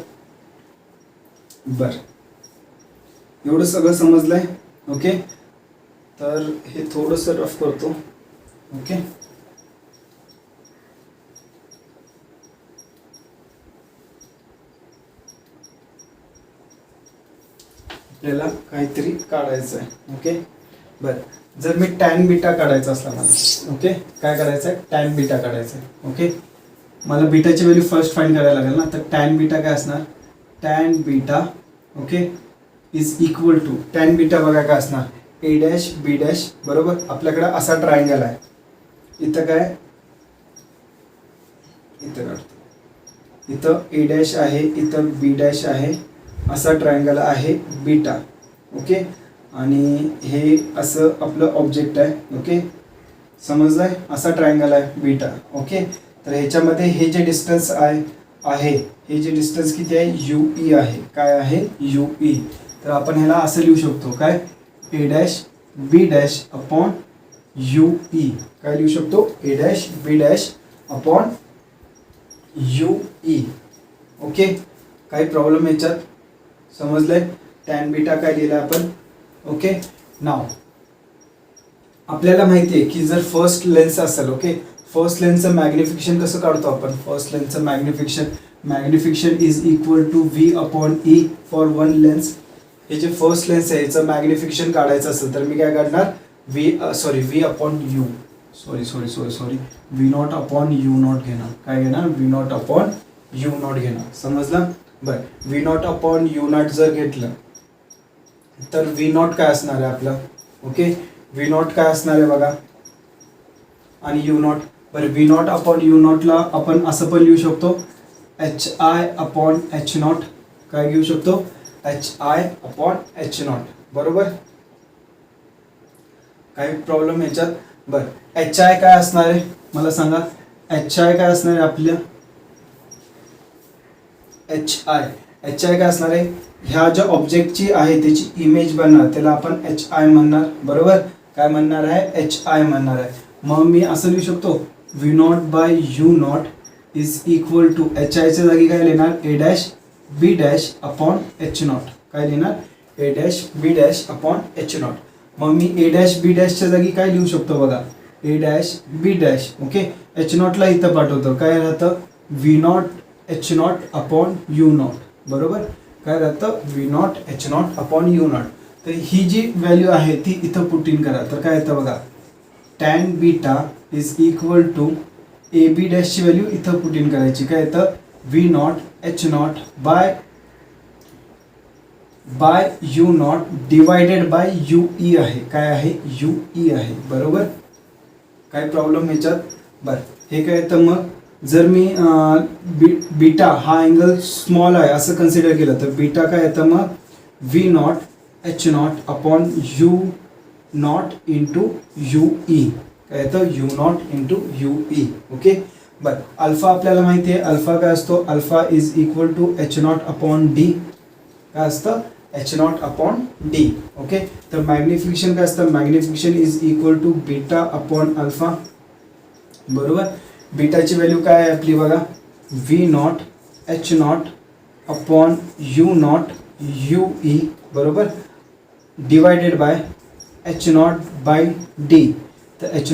बर, एवढं सगळं समजलंय. ओके, तर हे थोडंसं रफ करतो. ओके, आपल्याला काहीतरी काढायचं आहे. ओके, बरं, जर मी टॅन बीटा काढायचा असला मला, ओके, काय करायचं आहे, टॅन बीटा काढायचं आहे. ओके, मला बीटाची व्हॅल्यू फर्स्ट फाइंड करायला लागेल ना, तर टॅन बीटा काय असणार, tan beta okay is equal to, tan beta बघा काय असणार, ए डॅश बी डॅश. बरोबर, आपल्याकडे असा ट्रायंगल आहे, इथं काय, इथं काढतो, इथं ए डॅश आहे, इथं बी डॅश आहे, असा ट्रायंगल आहे बीटा. ओके, आणि हे असं आपलं ऑब्जेक्ट आहे. ओके, समजलंय, असा ट्रायंगल आहे बीटा. ओके, तर ह्याच्यामध्ये हे जे डिस्टन्स आहे हे जे डिस्टन्स किती आहे, यू ई आहे. काय आहे, यू ई. तर आपण ह्याला असं लिहू शकतो, काय, A dash B dash upon U E. काय लिहू शकतो, A dash B dash upon U E. Okay, काही प्रॉब्लेम याच्यात, समजलंय. टॅन बीटा काय लिहिलं आपण. ओके, नाव आपल्याला माहिती आहे की जर फर्स्ट लेन्स असेल, ओके, फर्स्ट लेन्सचं मॅग्निफिकेशन कसं काढतो आपण, फर्स्ट लेन्सचं magnification is equal to V upon E for one lens. हे जे फर्स्ट लेन्स आहे याचं मॅग्निफिकेशन काढायचं असेल तर मी काय काढणार, V upon you, sorry V not upon U not घेणार. काय घेणार, V not upon U not घेणार. समजलं. बरं, V not upon U not जर घेतलं तर व्ही नॉट काय असणार आहे आपलं. ओके, व्ही नॉट काय असणार आहे बघा, आणि यू नॉट. बरं, व्ही नॉट अपॉन यू नॉटला आपण असं पण लिहू शकतो, H I upon H not. काय घेऊ शकतो, H I upon H not. बरोबर, काही प्रॉब्लेम याच्यात. बरं एच आय काय असणार आहे मला सांगा. एच आय काय असणार आहे आपल्या एच आय काय असणार आहे. ह्या ज्या ऑब्जेक्टची आहे त्याची इमेज बनणार त्याला आपण एच आय म्हणणार. बरोबर काय म्हणणार आहे एच आय म्हणणार आहे. मग मी असं लिहू शकतो V not by U not is equal to H आयच्या जागी काय लिहिणार A dash B dash upon H not. काय लिहिणार A dash B dash upon H not. मग मी ए डॅश बी डॅशच्या जागी काय लिहू शकतो बघा A dash B dash. Okay H नॉटला इथं पाठवतो काय राहतं V not H not upon U not. बरोबर काय राहतं V not H not upon U not. तर ही जी व्हॅल्यू आहे ती इथं पुट इन करा. तर काय येतं बघा tan beta is equal to A B डॅशची व्हॅल्यू इथं पुट इन करायची. काय येतं V not H not by U not divided by U E आहे. काय आहे यू ई आहे. बरोबर काय प्रॉब्लेम ह्याच्यात. बरं हे काय येतं मग जर मी बीटा हा अँगल स्मॉल आहे असं कन्सिडर केलं तर बीटा काय येतं मग V not H not upon U not into U E. काय येतं U not into U E. Okay बरं अल्फा आपल्याला माहिती आहे अल्फा काय असतो alpha is equal to H not upon D. काय असतं H not upon D. Okay तर मॅग्निफिकेशन काय असतं magnification is equal to beta upon alpha. बरोबर बीटाची व्हॅल्यू काय आहे आपली बघा V not H not upon U naught U E. बरोबर divided by H not by D. तर एच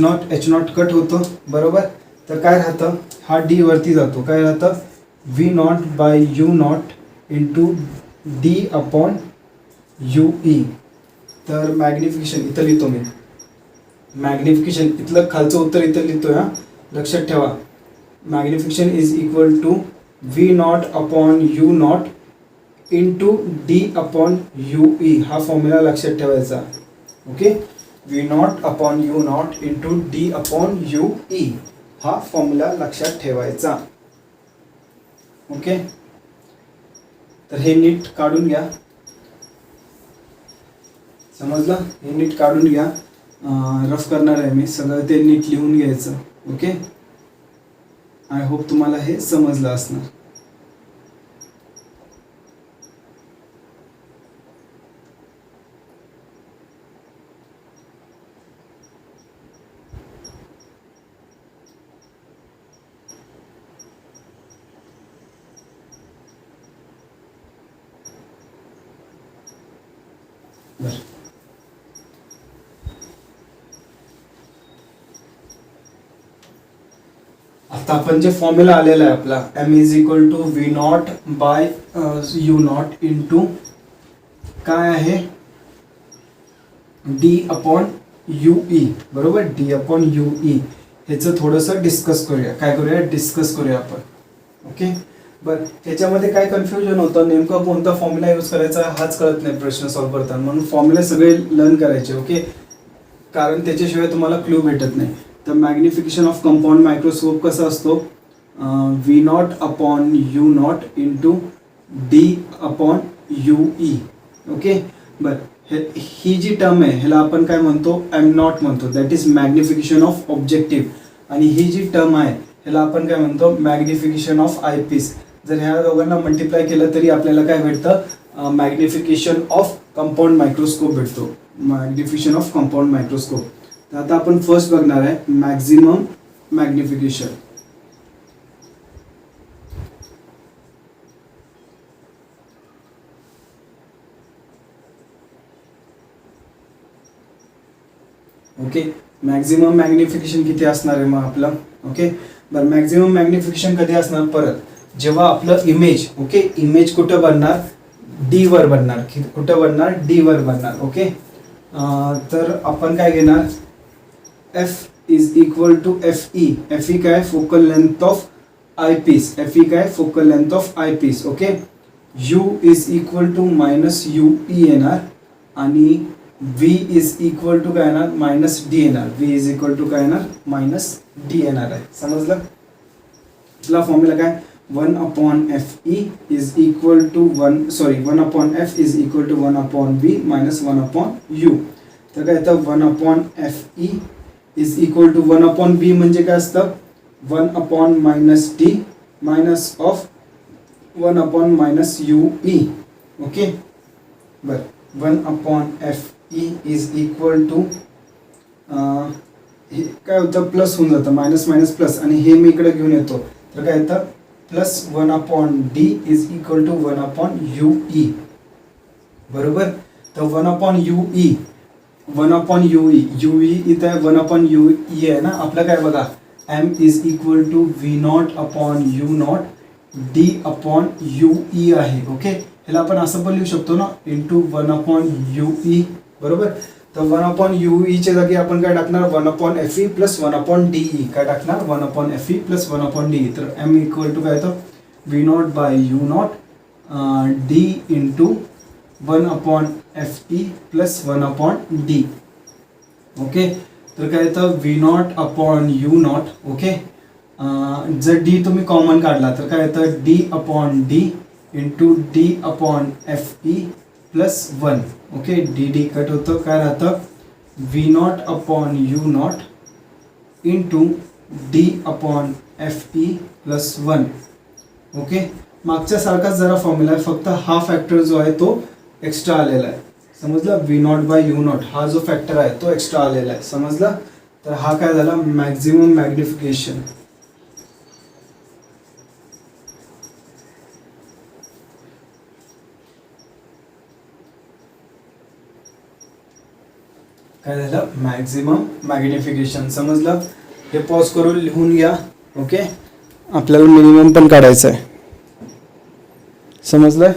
नॉट कट होतो. बरोबर तर काय राहतं हा डी वरती जातो. काय राहतं V not by U not into D upon U E. तर मॅग्निफिकेशन इथं लिहितो मी मॅग्निफिकेशन इथलं खालचं उत्तर इथं लिहितोय हा लक्षात ठेवा. Magnification is equal to V not upon U not into D upon U E. हा फॉर्म्युला लक्षात ठेवायचा. Okay V not upon U not into D upon U E हा फॉर्म्युला लक्षात ठेवायचा. ओके तर हे नीट काढून घ्या. समजलं हे नीट काढून घ्या. रफ करणार आहे मी सगळं ते नीट लिहून घ्यायचं. ओके आय होप तुम्हाला हे समजलं असणार. बरं आता आपण जे फॉर्म्युला आलेला आहे आपला M is equal to V not by U not into काय आहे डी अपॉन यू ई. बरोबर डी अपॉन यू ई ह्याचं थोडंसं डिस्कस करूया. काय करूया डिस्कस करूया आपण. ओके बरं ह्याच्यामध्ये काय कन्फ्युजन होतं नेमकं कोणता फॉर्म्युला यूज करायचा हाच कळत नाही प्रश्न सॉल्व्ह करताना. म्हणून फॉर्म्युला सगळे लर्न करायचे. ओके कारण त्याच्याशिवाय तुम्हाला क्लू भेटत नाही. तर मॅग्निफिकेशन ऑफ कंपाऊंड मायक्रोस्कोप कसा असतो V not upon U not into D upon U E. Okay बरं ही जी टर्म आहे ह्याला आपण काय म्हणतो एम नॉट म्हणतो that is magnification of objective. आणि ही जी टर्म आहे ह्याला आपण काय म्हणतो मॅग्निफिकेशन ऑफ आय पीस. जर ह्या दोघांना मल्टिप्लाय केलं तरी आपल्याला काय भेटतं मॅग्निफिकेशन ऑफ कंपाऊंड मायक्रोस्कोप भेटतो. Magnification of compound microscope. तर आता आपण फर्स्ट बघणार आहे maximum magnification. Okay maximum magnification किती असणार आहे मग आपलं. ओके बरं मॅक्झिमम मॅग्निफिकेशन कधी असणार परत जेव्हा आपलं इमेज ओके इमेज कुठं बनणार डी वर बनणार. कुठं बनणार डी वर बनणार. ओके तर आपण काय घेणार F is equal to F E. F E काय focal length of eye piece. F E काय focal length of eye piece. Okay U is equal to minus U E येणार आणि व्ही इज इक्वल टू काय येणार minus D येणार. V is equal to काय येणार minus D येणार आहे. समजलं. आपला फॉर्म्युला काय 1 upon Fe is equal to 1 upon F is equal to 1 upon V minus 1 upon U. तर काय येतं 1 upon Fe is equal to 1/b म्हणजे काय असतं 1/-d minus of 1/-ue. Okay बरं 1/fe इज इक्वल टू हे काय होतं प्लस होऊन जातं मायनस मायनस प्लस आणि हे मी इकडे घेऊन येतो तर काय येतं plus 1/d is equal to 1/ue. बरोबर तर 1/ue 1/ue इथं आहे 1/ue आहे ना आपलं काय बघा m is equal to v0/u0 d/ue आहे. ओके ह्याला आपण असं पण लिहू शकतो ना इंटू 1/ue. बरोबर तर 1/ue च्या जागी आपण काय टाकणार 1/fe प्लस 1/de काय टाकणार 1/fe प्लस 1/de. तर m इक्वल टू काय येतं v0/u0 d into 1/fe plus 1/d. Okay तर काय येतं v0/u0. ओके जर d तुम्ही कॉमन काढला तर काय येतं d/d into d/fe plus 1. Okay dd cut होतं काय राहतं v0/u0 into d/fe plus 1. Okay मागच्या सारखाच जरा फॉर्म्युला आहे फक्त हा फॅक्टर जो आहे तो एक्स्ट्रा आलेला आहे. समजलं v0/u0 हा जो फॅक्टर आहे तो एक्स्ट्रा आलेला आहे. समजलं तर हा काय झाला मॅक्झिमम मॅग्निफिकेशन. काय झालं मॅक्झिमम मॅग्निफिकेशन. समजलं हे पॉज करून लिहून घ्या. ओके आपल्याला मिनिमम पण काढायचं आहे. समजलं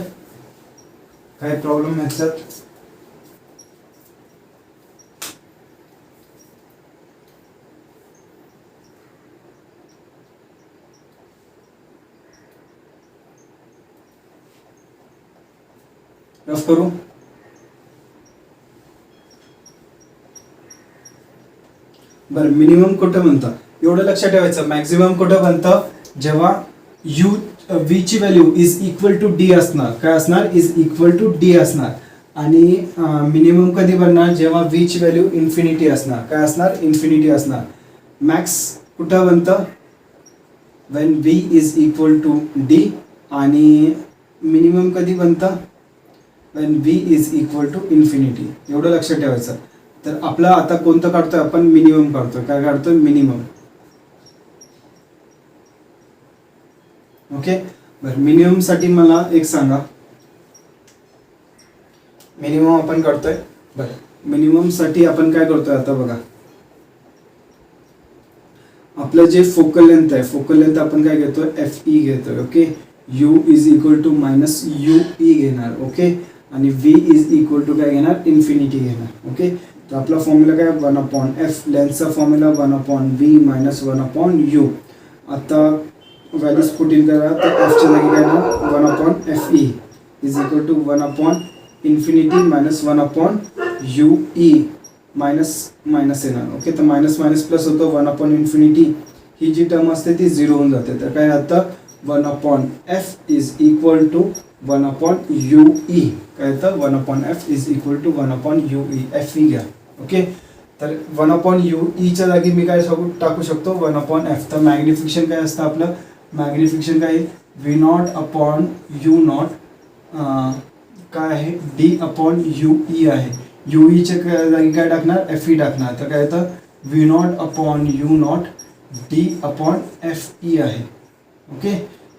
काय प्रॉब्लेम ह्याच्यात रफ करू. बरं मिनिमम कुठं बनतं एवढं लक्षात ठेवायचं. मॅक्झिमम कुठं बनतं जेव्हा u v ची value is equal to d असणार. काय असणार इज इक्वल टू d असणार. आणि मिनिमम कधी बनणार जेव्हा v ची व्हॅल्यू इन्फिनिटी असणार. काय असणार इन्फिनिटी असणार. मॅक्स कुठं बनतं when v is equal to d आणि मिनिमम कधी बनतं when v is equal to infinity. एवढं लक्षात ठेवायचं. तर आपलं आता कोणतं काढतोय आपण मिनिमम काढतोय. काय काढतोय मिनिमम. ओके बरं मिनिमम साठी मला एक सांगा मिनिमम आपण काढतोय. बरं मिनिमम साठी आपण काय करतोय आता बघा आपलं जे फोकल लेंथ आहे फोकल लेंथ आपण काय घेतोय fe घेतोय. Okay u is equal to minus ue घेणार. ओके आणि v इज इक्वल टू काय घेणार इन्फिनिटी घेणार. ओके तर आपला फॉर्म्युला काय 1/f लेंथचा formula 1/v minus 1/u. आता व्हॅल्यूज पुट इन करा तर f च्या जागी काय येणार 1/fe is equal to one by infinity minus 1/ue minus minus येणार. ओके तर मायनस मायनस प्लस होतं 1/इन्फिनिटी. ही जी टर्म असते ती 0 होऊन जाते. तर काय राहतं 1/f is equal to 1/ue. काय येतं 1/f is equal to 1/ue. fe घ्या. ओके तर 1/ue च्या जागी मी काय टाकू शकतो 1/f. तर मॅग्निफिकेशन काय असतं आपलं मॅग्निफिकेशन काय v0/u0 काय आहे d/ue आहे. ue च्या जागी काय टाकणार fe टाकणार. तर काय येतं v0/u0 d/fe आहे. ओके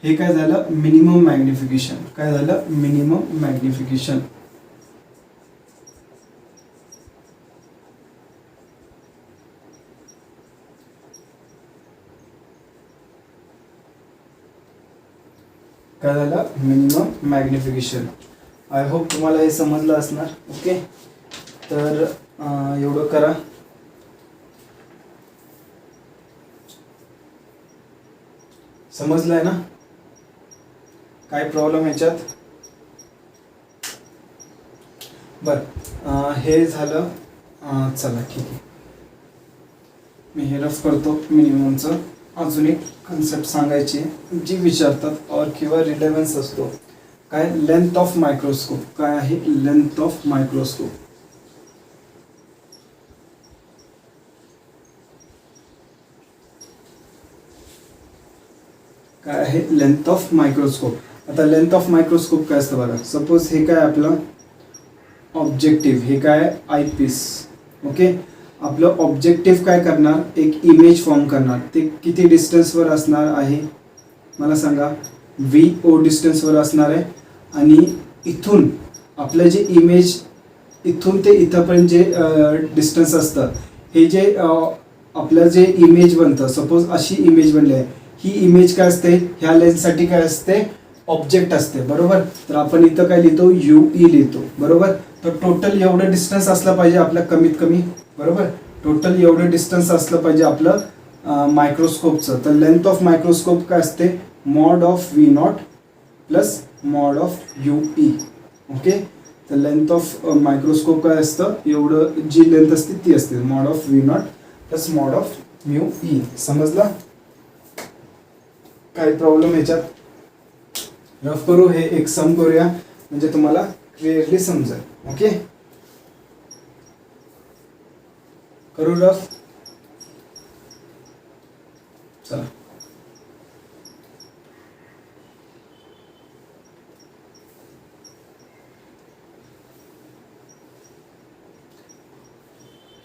हे काय झालं मिनिमम मॅग्निफिकेशन. काय झालं मिनिमम मॅग्निफिकेशन. काय झालं मिनिमम मॅग्निफिकेशन. आय होप तुम्हाला हे समजलं असणार. ओके तर एवढं करा. समजलंय ना काय प्रॉब्लेम ह्याच्यात. बरं हे झालं. चला ठीक आहे मी हे रफ करतो मिनिममचं. अजून एक कन्सेप्ट सांगायची जी विचारतात और किंवा रिलेव्हन्स असतो काय लेंथ ऑफ मायक्रोस्कोप. काय आहे लेंथ ऑफ मायक्रोस्कोप. काय आहे, लेंथ ऑफ मायक्रोस्कोप. आता लेंथ ऑफ मायक्रोस्कोप काय असतं बघा. सपोज हे काय आपलं ऑब्जेक्टिव्ह, हे काय आयपीस. ओके, आपलं ऑब्जेक्टिव्ह काय करणार, एक इमेज फॉर्म करणार. ते किती डिस्टन्सवर असणार आहे मला सांगा. VO डिस्टन्सवर असणार आहे. आणि इथून आपलं जे इमेज इथून ते इथंपर्यंत जे डिस्टन्स असतं, हे जे आपलं जे इमेज बनतं, सपोज अशी इमेज बनली आहे, ही इमेज काय असते, ह्या लेन्ससाठी काय असते, ऑब्जेक्ट असते. बरोबर. तर आपण इथं काय लिहितो, UE लिहितो. बरोबर. तर टोटल एवढं डिस्टन्स असलं पाहिजे आपलं कमीत कमी. बरोबर. टोटल एवढं डिस्टन्स असलं पाहिजे आपलं मायक्रोस्कोपचं. तर लेंथ ऑफ मायक्रोस्कोप काय असते, mod of V0 plus mod of UE. Okay. तर लेंथ ऑफ मायक्रोस्कोप काय असतं, एवढं जी लेंथ असते ती असते, mod of V0 plus mod of μE. समजलं. काय प्रॉब्लेम याच्यात, रफ करू, हे एक सम करूया म्हणजे तुम्हाला क्लिअरली समजेल. ओके, करू रफ. चला.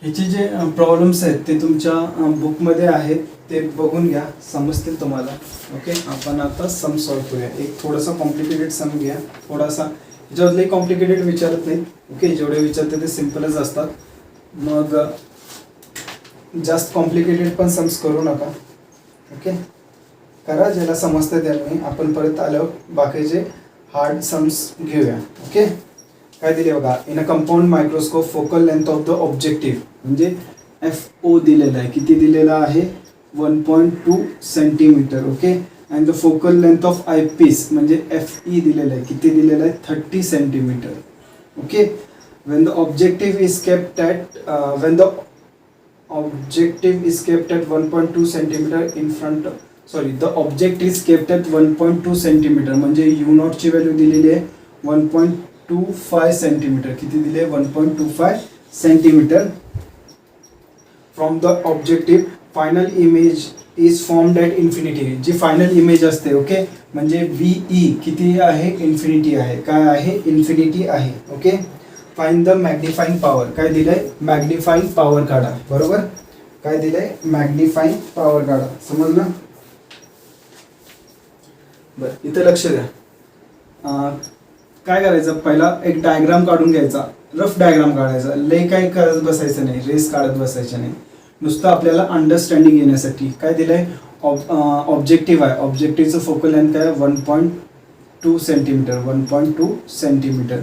ह्याचे जे प्रॉब्लेम्स आहेत ते तुमच्या बुकमध्ये आहेत, ते बघून घ्या, समजतील तुम्हाला. ओके, आपण आता सम सॉल्व करूया. एक थोडासा कॉम्प्लिकेटेड सम घ्या. थोडासा ह्याच्यातले कॉम्प्लिकेटेड विचारत नाही. ओके, जेवढे विचारते ते सिम्पलच असतात. मग जास्त कॉम्प्लिकेटेड पण सम्स करू नका. ओके, करा ज्याला समजतं त्यांनी. आपण परत आल्यावर बाकीचे हार्ड सम्स घेऊया. ओके, काय दिले बघा. In a compound microscope focal length of the objective म्हणजे FO दिलेला आहे. किती दिलेला आहे, 1.2 centimetre. Okay, and the focal length of eyepiece म्हणजे FE दिलेला आहे. किती दिलेला आहे, 30 centimetre. Okay, when the objective is kept at 1.2 centimeter in front, sorry, the object is kept at 1.2 centimeter म्हणजे U0 ची व्हॅल्यू दिलेली आहे 1.25 सेंटीमीटर. किती दिले, 1.25 centimetre. From the objective final image is formed at infinity. जी final image असते. Okay, म्हणजे VE किती आहे, इन्फिनिटी आहे. काय आहे, इन्फिनिटी आहे. Okay, find the magnifying power. काय दिलंय, मॅग्निफाईंग पॉवर काढा. बरोबर. काय दिलंय, मॅग्निफाईंग पॉवर काढा. समजलं. बरं, इथं लक्ष द्या. काय करायचं, पहिला एक डायग्राम काढून घ्यायचा, रफ डायग्राम काढायचा. लय काही करत बसायचं नाही, रेस काढत बसायचं नाही. नुसतं आपल्याला अंडरस्टँडिंग येण्यासाठी. काय दिलंय, ऑब्जेक्टिव्ह आहे. ऑब्जेक्टिव्हचं फोकल लेंथ काय, 1.2 सेंटीमीटर. 1.2 सेंटीमीटर.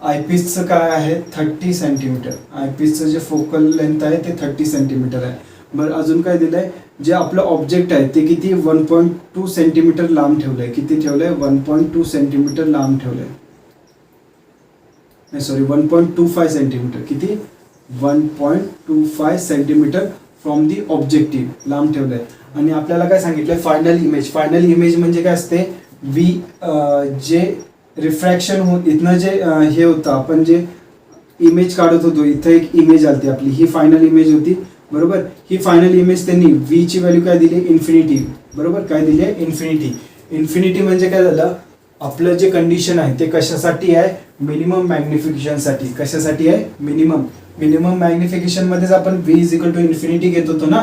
आयपीसचं काय आहे, 30 सेंटीमीटर. आयपीसचं जे फोकल लेंथ आहे ते 30 सेंटीमीटर आहे. बरं, अजून काय दिलंय, जे आपलं ऑब्जेक्ट आहे ते किती, 1.2 सेंटीमीटर लांब ठेवलंय. किती ठेवलंय, 1.2 सेंटीमीटर लांब ठेवलंय. नाही, सॉरी, 1.25 सेंटीमीटर. किती, 1.25 सेंटीमीटर फ्रॉम दी ऑब्जेक्टिव्ह लांब ठेवलंय. आणि आपल्याला काय सांगितलंय, फायनल इमेज. फायनल इमेज म्हणजे काय असते, जे रिफ्रॅक्शन इथनं जे हे होतं, आपण जे इमेज काढत होतो, इथं एक इमेज आली आपली, ही फायनल इमेज होती. बरोबर. ही फायनल इमेज त्यांनी V ची व्हॅल्यू काय दिली, इन्फिनिटी. बरोबर. काय दिली, इन्फिनिटी. इन्फिनिटी म्हणजे काय झालं, आपलं जे कंडिशन आहे ते कशासाठी आहे, मिनिमम मॅग्निफिकेशनसाठी. कशासाठी आहे, मिनिमम मॅग्निफिकेशन मध्येच आपण V is equal to infinity घेत होतो ना.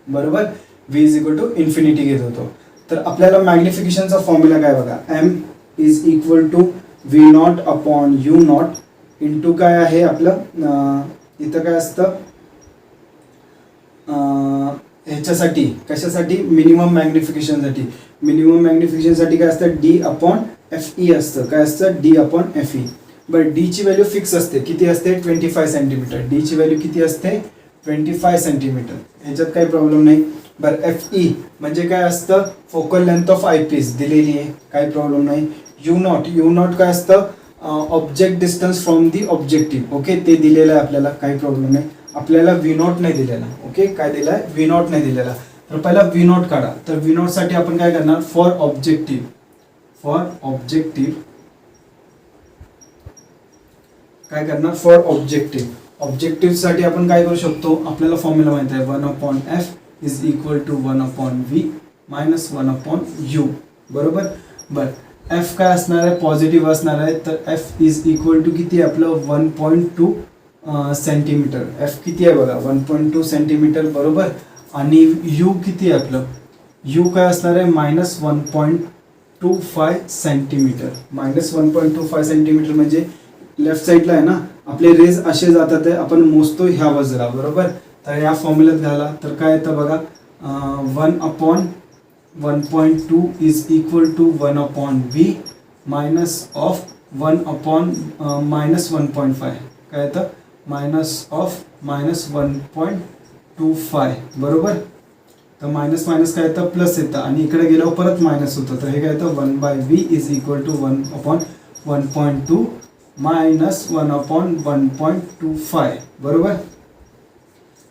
बरोबर. V is equal to infinity घेत होतो. तर आपल्याला मॅग्निफिकेशनचा फॉर्म्युला काय बघा, M is equal to V0 upon U0 into काय आहे आपलं, इथं काय असतं, ह्याच्यासाठी कशासाठी, मिनिमम मॅग्निफिकेशनसाठी. मिनिमम मॅग्निफिकेशनसाठी काय असतं, D अपॉन FE असतं. काय असतं, D अपॉन FE. बरं, D ची व्हॅल्यू फिक्स असते. किती असते, 25 सेंटीमीटर. D ची व्हॅल्यू किती असते, 25 सेंटीमीटर. ह्याच्यात काही प्रॉब्लेम नाही. बरं, FE म्हणजे काय असतं, फोकल लेंथ ऑफ आयपीस दिलेली आहे, काही प्रॉब्लेम नाही. U0 काय असतं, object distance from the objective. Okay, ते दिलेलं आहे आपल्याला, काही प्रॉब्लेम नाही. आपल्याला V0 नाही दिलेला. ओके, काय दिलाय, V0 नाही दिलेला. तर पहिला V0 काढा. तर V0 साठी आपण काय करणार, फॉर ऑब्जेक्टिव्ह काय करणार, फॉर ऑब्जेक्टिव्ह साठी आपण काय करू शकतो, आपल्याला फॉर्म्युला माहिती आहे, 1/f is equal to 1/v -1/u बरोबर. बरं एफ काय असणार आहे, पॉझिटिव्ह असणार आहे, तर एफ इज इक्वल टू किती आपलं 1.2 सेंटीमीटर. एफ किती आहे बघा 1.2 सेंटीमीटर बरोबर. आणि यू किती आहे आपलं, यू काय असणार आहे -1.25 सेंटीमीटर. -1.25 सेंटीमीटर म्हणजे लेफ्ट साईडला आहे ना आपले रेज असे जातात आहे, आपण मोजतो ह्या बाजूला बरोबर. तर या फॉर्म्युल्यात घाला तर काय येतं बघा 1/1.2 is equal to 1/v minus of 1/-1.5 काय येतं -1.25 बरोबर. तर मायनस मायनस काय येतं प्लस येतं आणि इकडे गेल्यावर परत मायनस होतं. तर हे काय येतं 1/v is equal to 1/1.2 minus 1/1.25 बरोबर.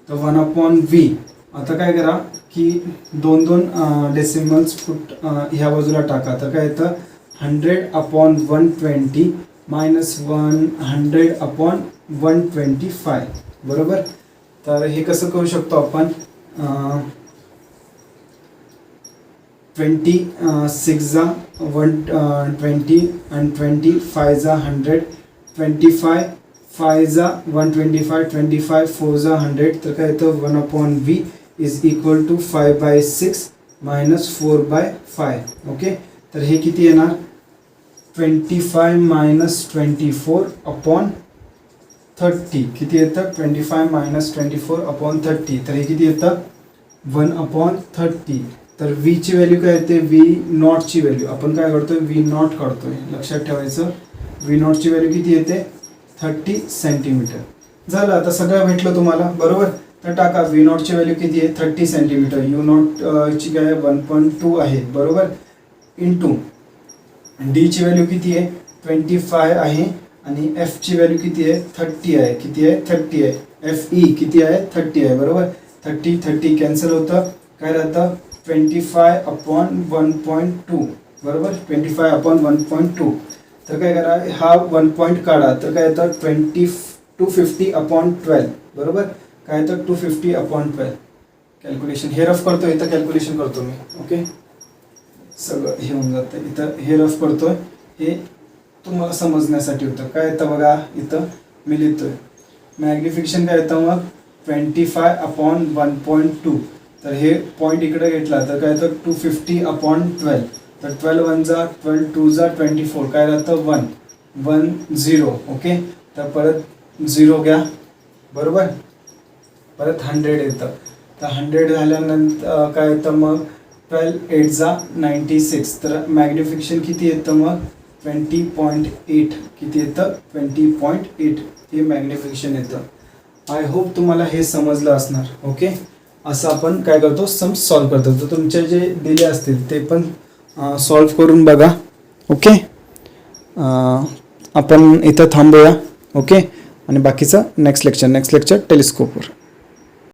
तर 1/v आता काय करा की दोन डेसिमल्स फुट ह्या बाजूला टाका. तर काय येतं 100/120 मायनस 100/125 बरोबर. तर हे कसं करू शकतो आपण 26 जा 120 आणि 25 जा 100 25 5 जा 125 25 4 जा 100. तर काय येतं 1/v is equal to 5/6 minus 4/5 okay. तर हे किती येणार 25 मायनस 24/30 किती येतं 25 मायनस 24/30. तर हे किती येतं 1/30. तर v ची व्हॅल्यू काय येते v नॉटची व्हॅल्यू आपण काय करतोय v नॉट काढतोय लक्षात ठेवायचं. v नॉटची व्हॅल्यू किती येते 30 सेंटीमीटर. झालं आता सगळं भेटलं तुम्हाला बरोबर. तर टाका v नॉटची व्हॅल्यू किती आहे 30 सेंटीमीटर. u नॉट ची काय 1.2 आहे बरोबर इंटू d ची व्हॅल्यू किती आहे 25 आहे आणि f ची व्हॅल्यू किती आहे 30 आहे. किती आहे 30 आहे. fe किती आहे 30 आहे बरोबर. 30 कॅन्सल होतं काय राहतं 25/1.2 बरोबर 25/1.2. तर काय करा हा 1 पॉईंट काढा तर काय येतं 250/12 बरोबर. काय येतं 250/12 कॅल्क्युलेशन हे रफ करतोय इथं कॅल्क्युलेशन करतो मी ओके. सगळं हे होऊन जातं इथं हे रफ करतोय हे तुम्हाला समजण्यासाठी होतं. काय येतं बघा इथं मी लिहितोय मॅग्निफिकेशन काय येतं मग 25/1.2. तर हे पॉईंट इकडे घेतला तर काय येतं 250/12. तर 12 1 जा 12 2 जा 24 काय राहतं 110 ओके. तर परत 0 घ्या बरोबर. परत 100 येतं. तर 100 झाल्यानंतर काय येतं मग 12 8 जा 96. तर मॅग्निफिकेशन किती येतं मग 20.8 किती येतं 20.8 हे मॅग्निफिकेशन येतं. आय होप तुम्हाला हे समजलं असणार ओके. असं आपण काय करतो सम सॉल्व करतो. तर तुमचे जे दिले असतील ते पण सॉल्व करून बघा ओके. आपण इथं थांबूया ओके आणि बाकीचं नेक्स्ट लेक्चर टेलिस्कोपवर.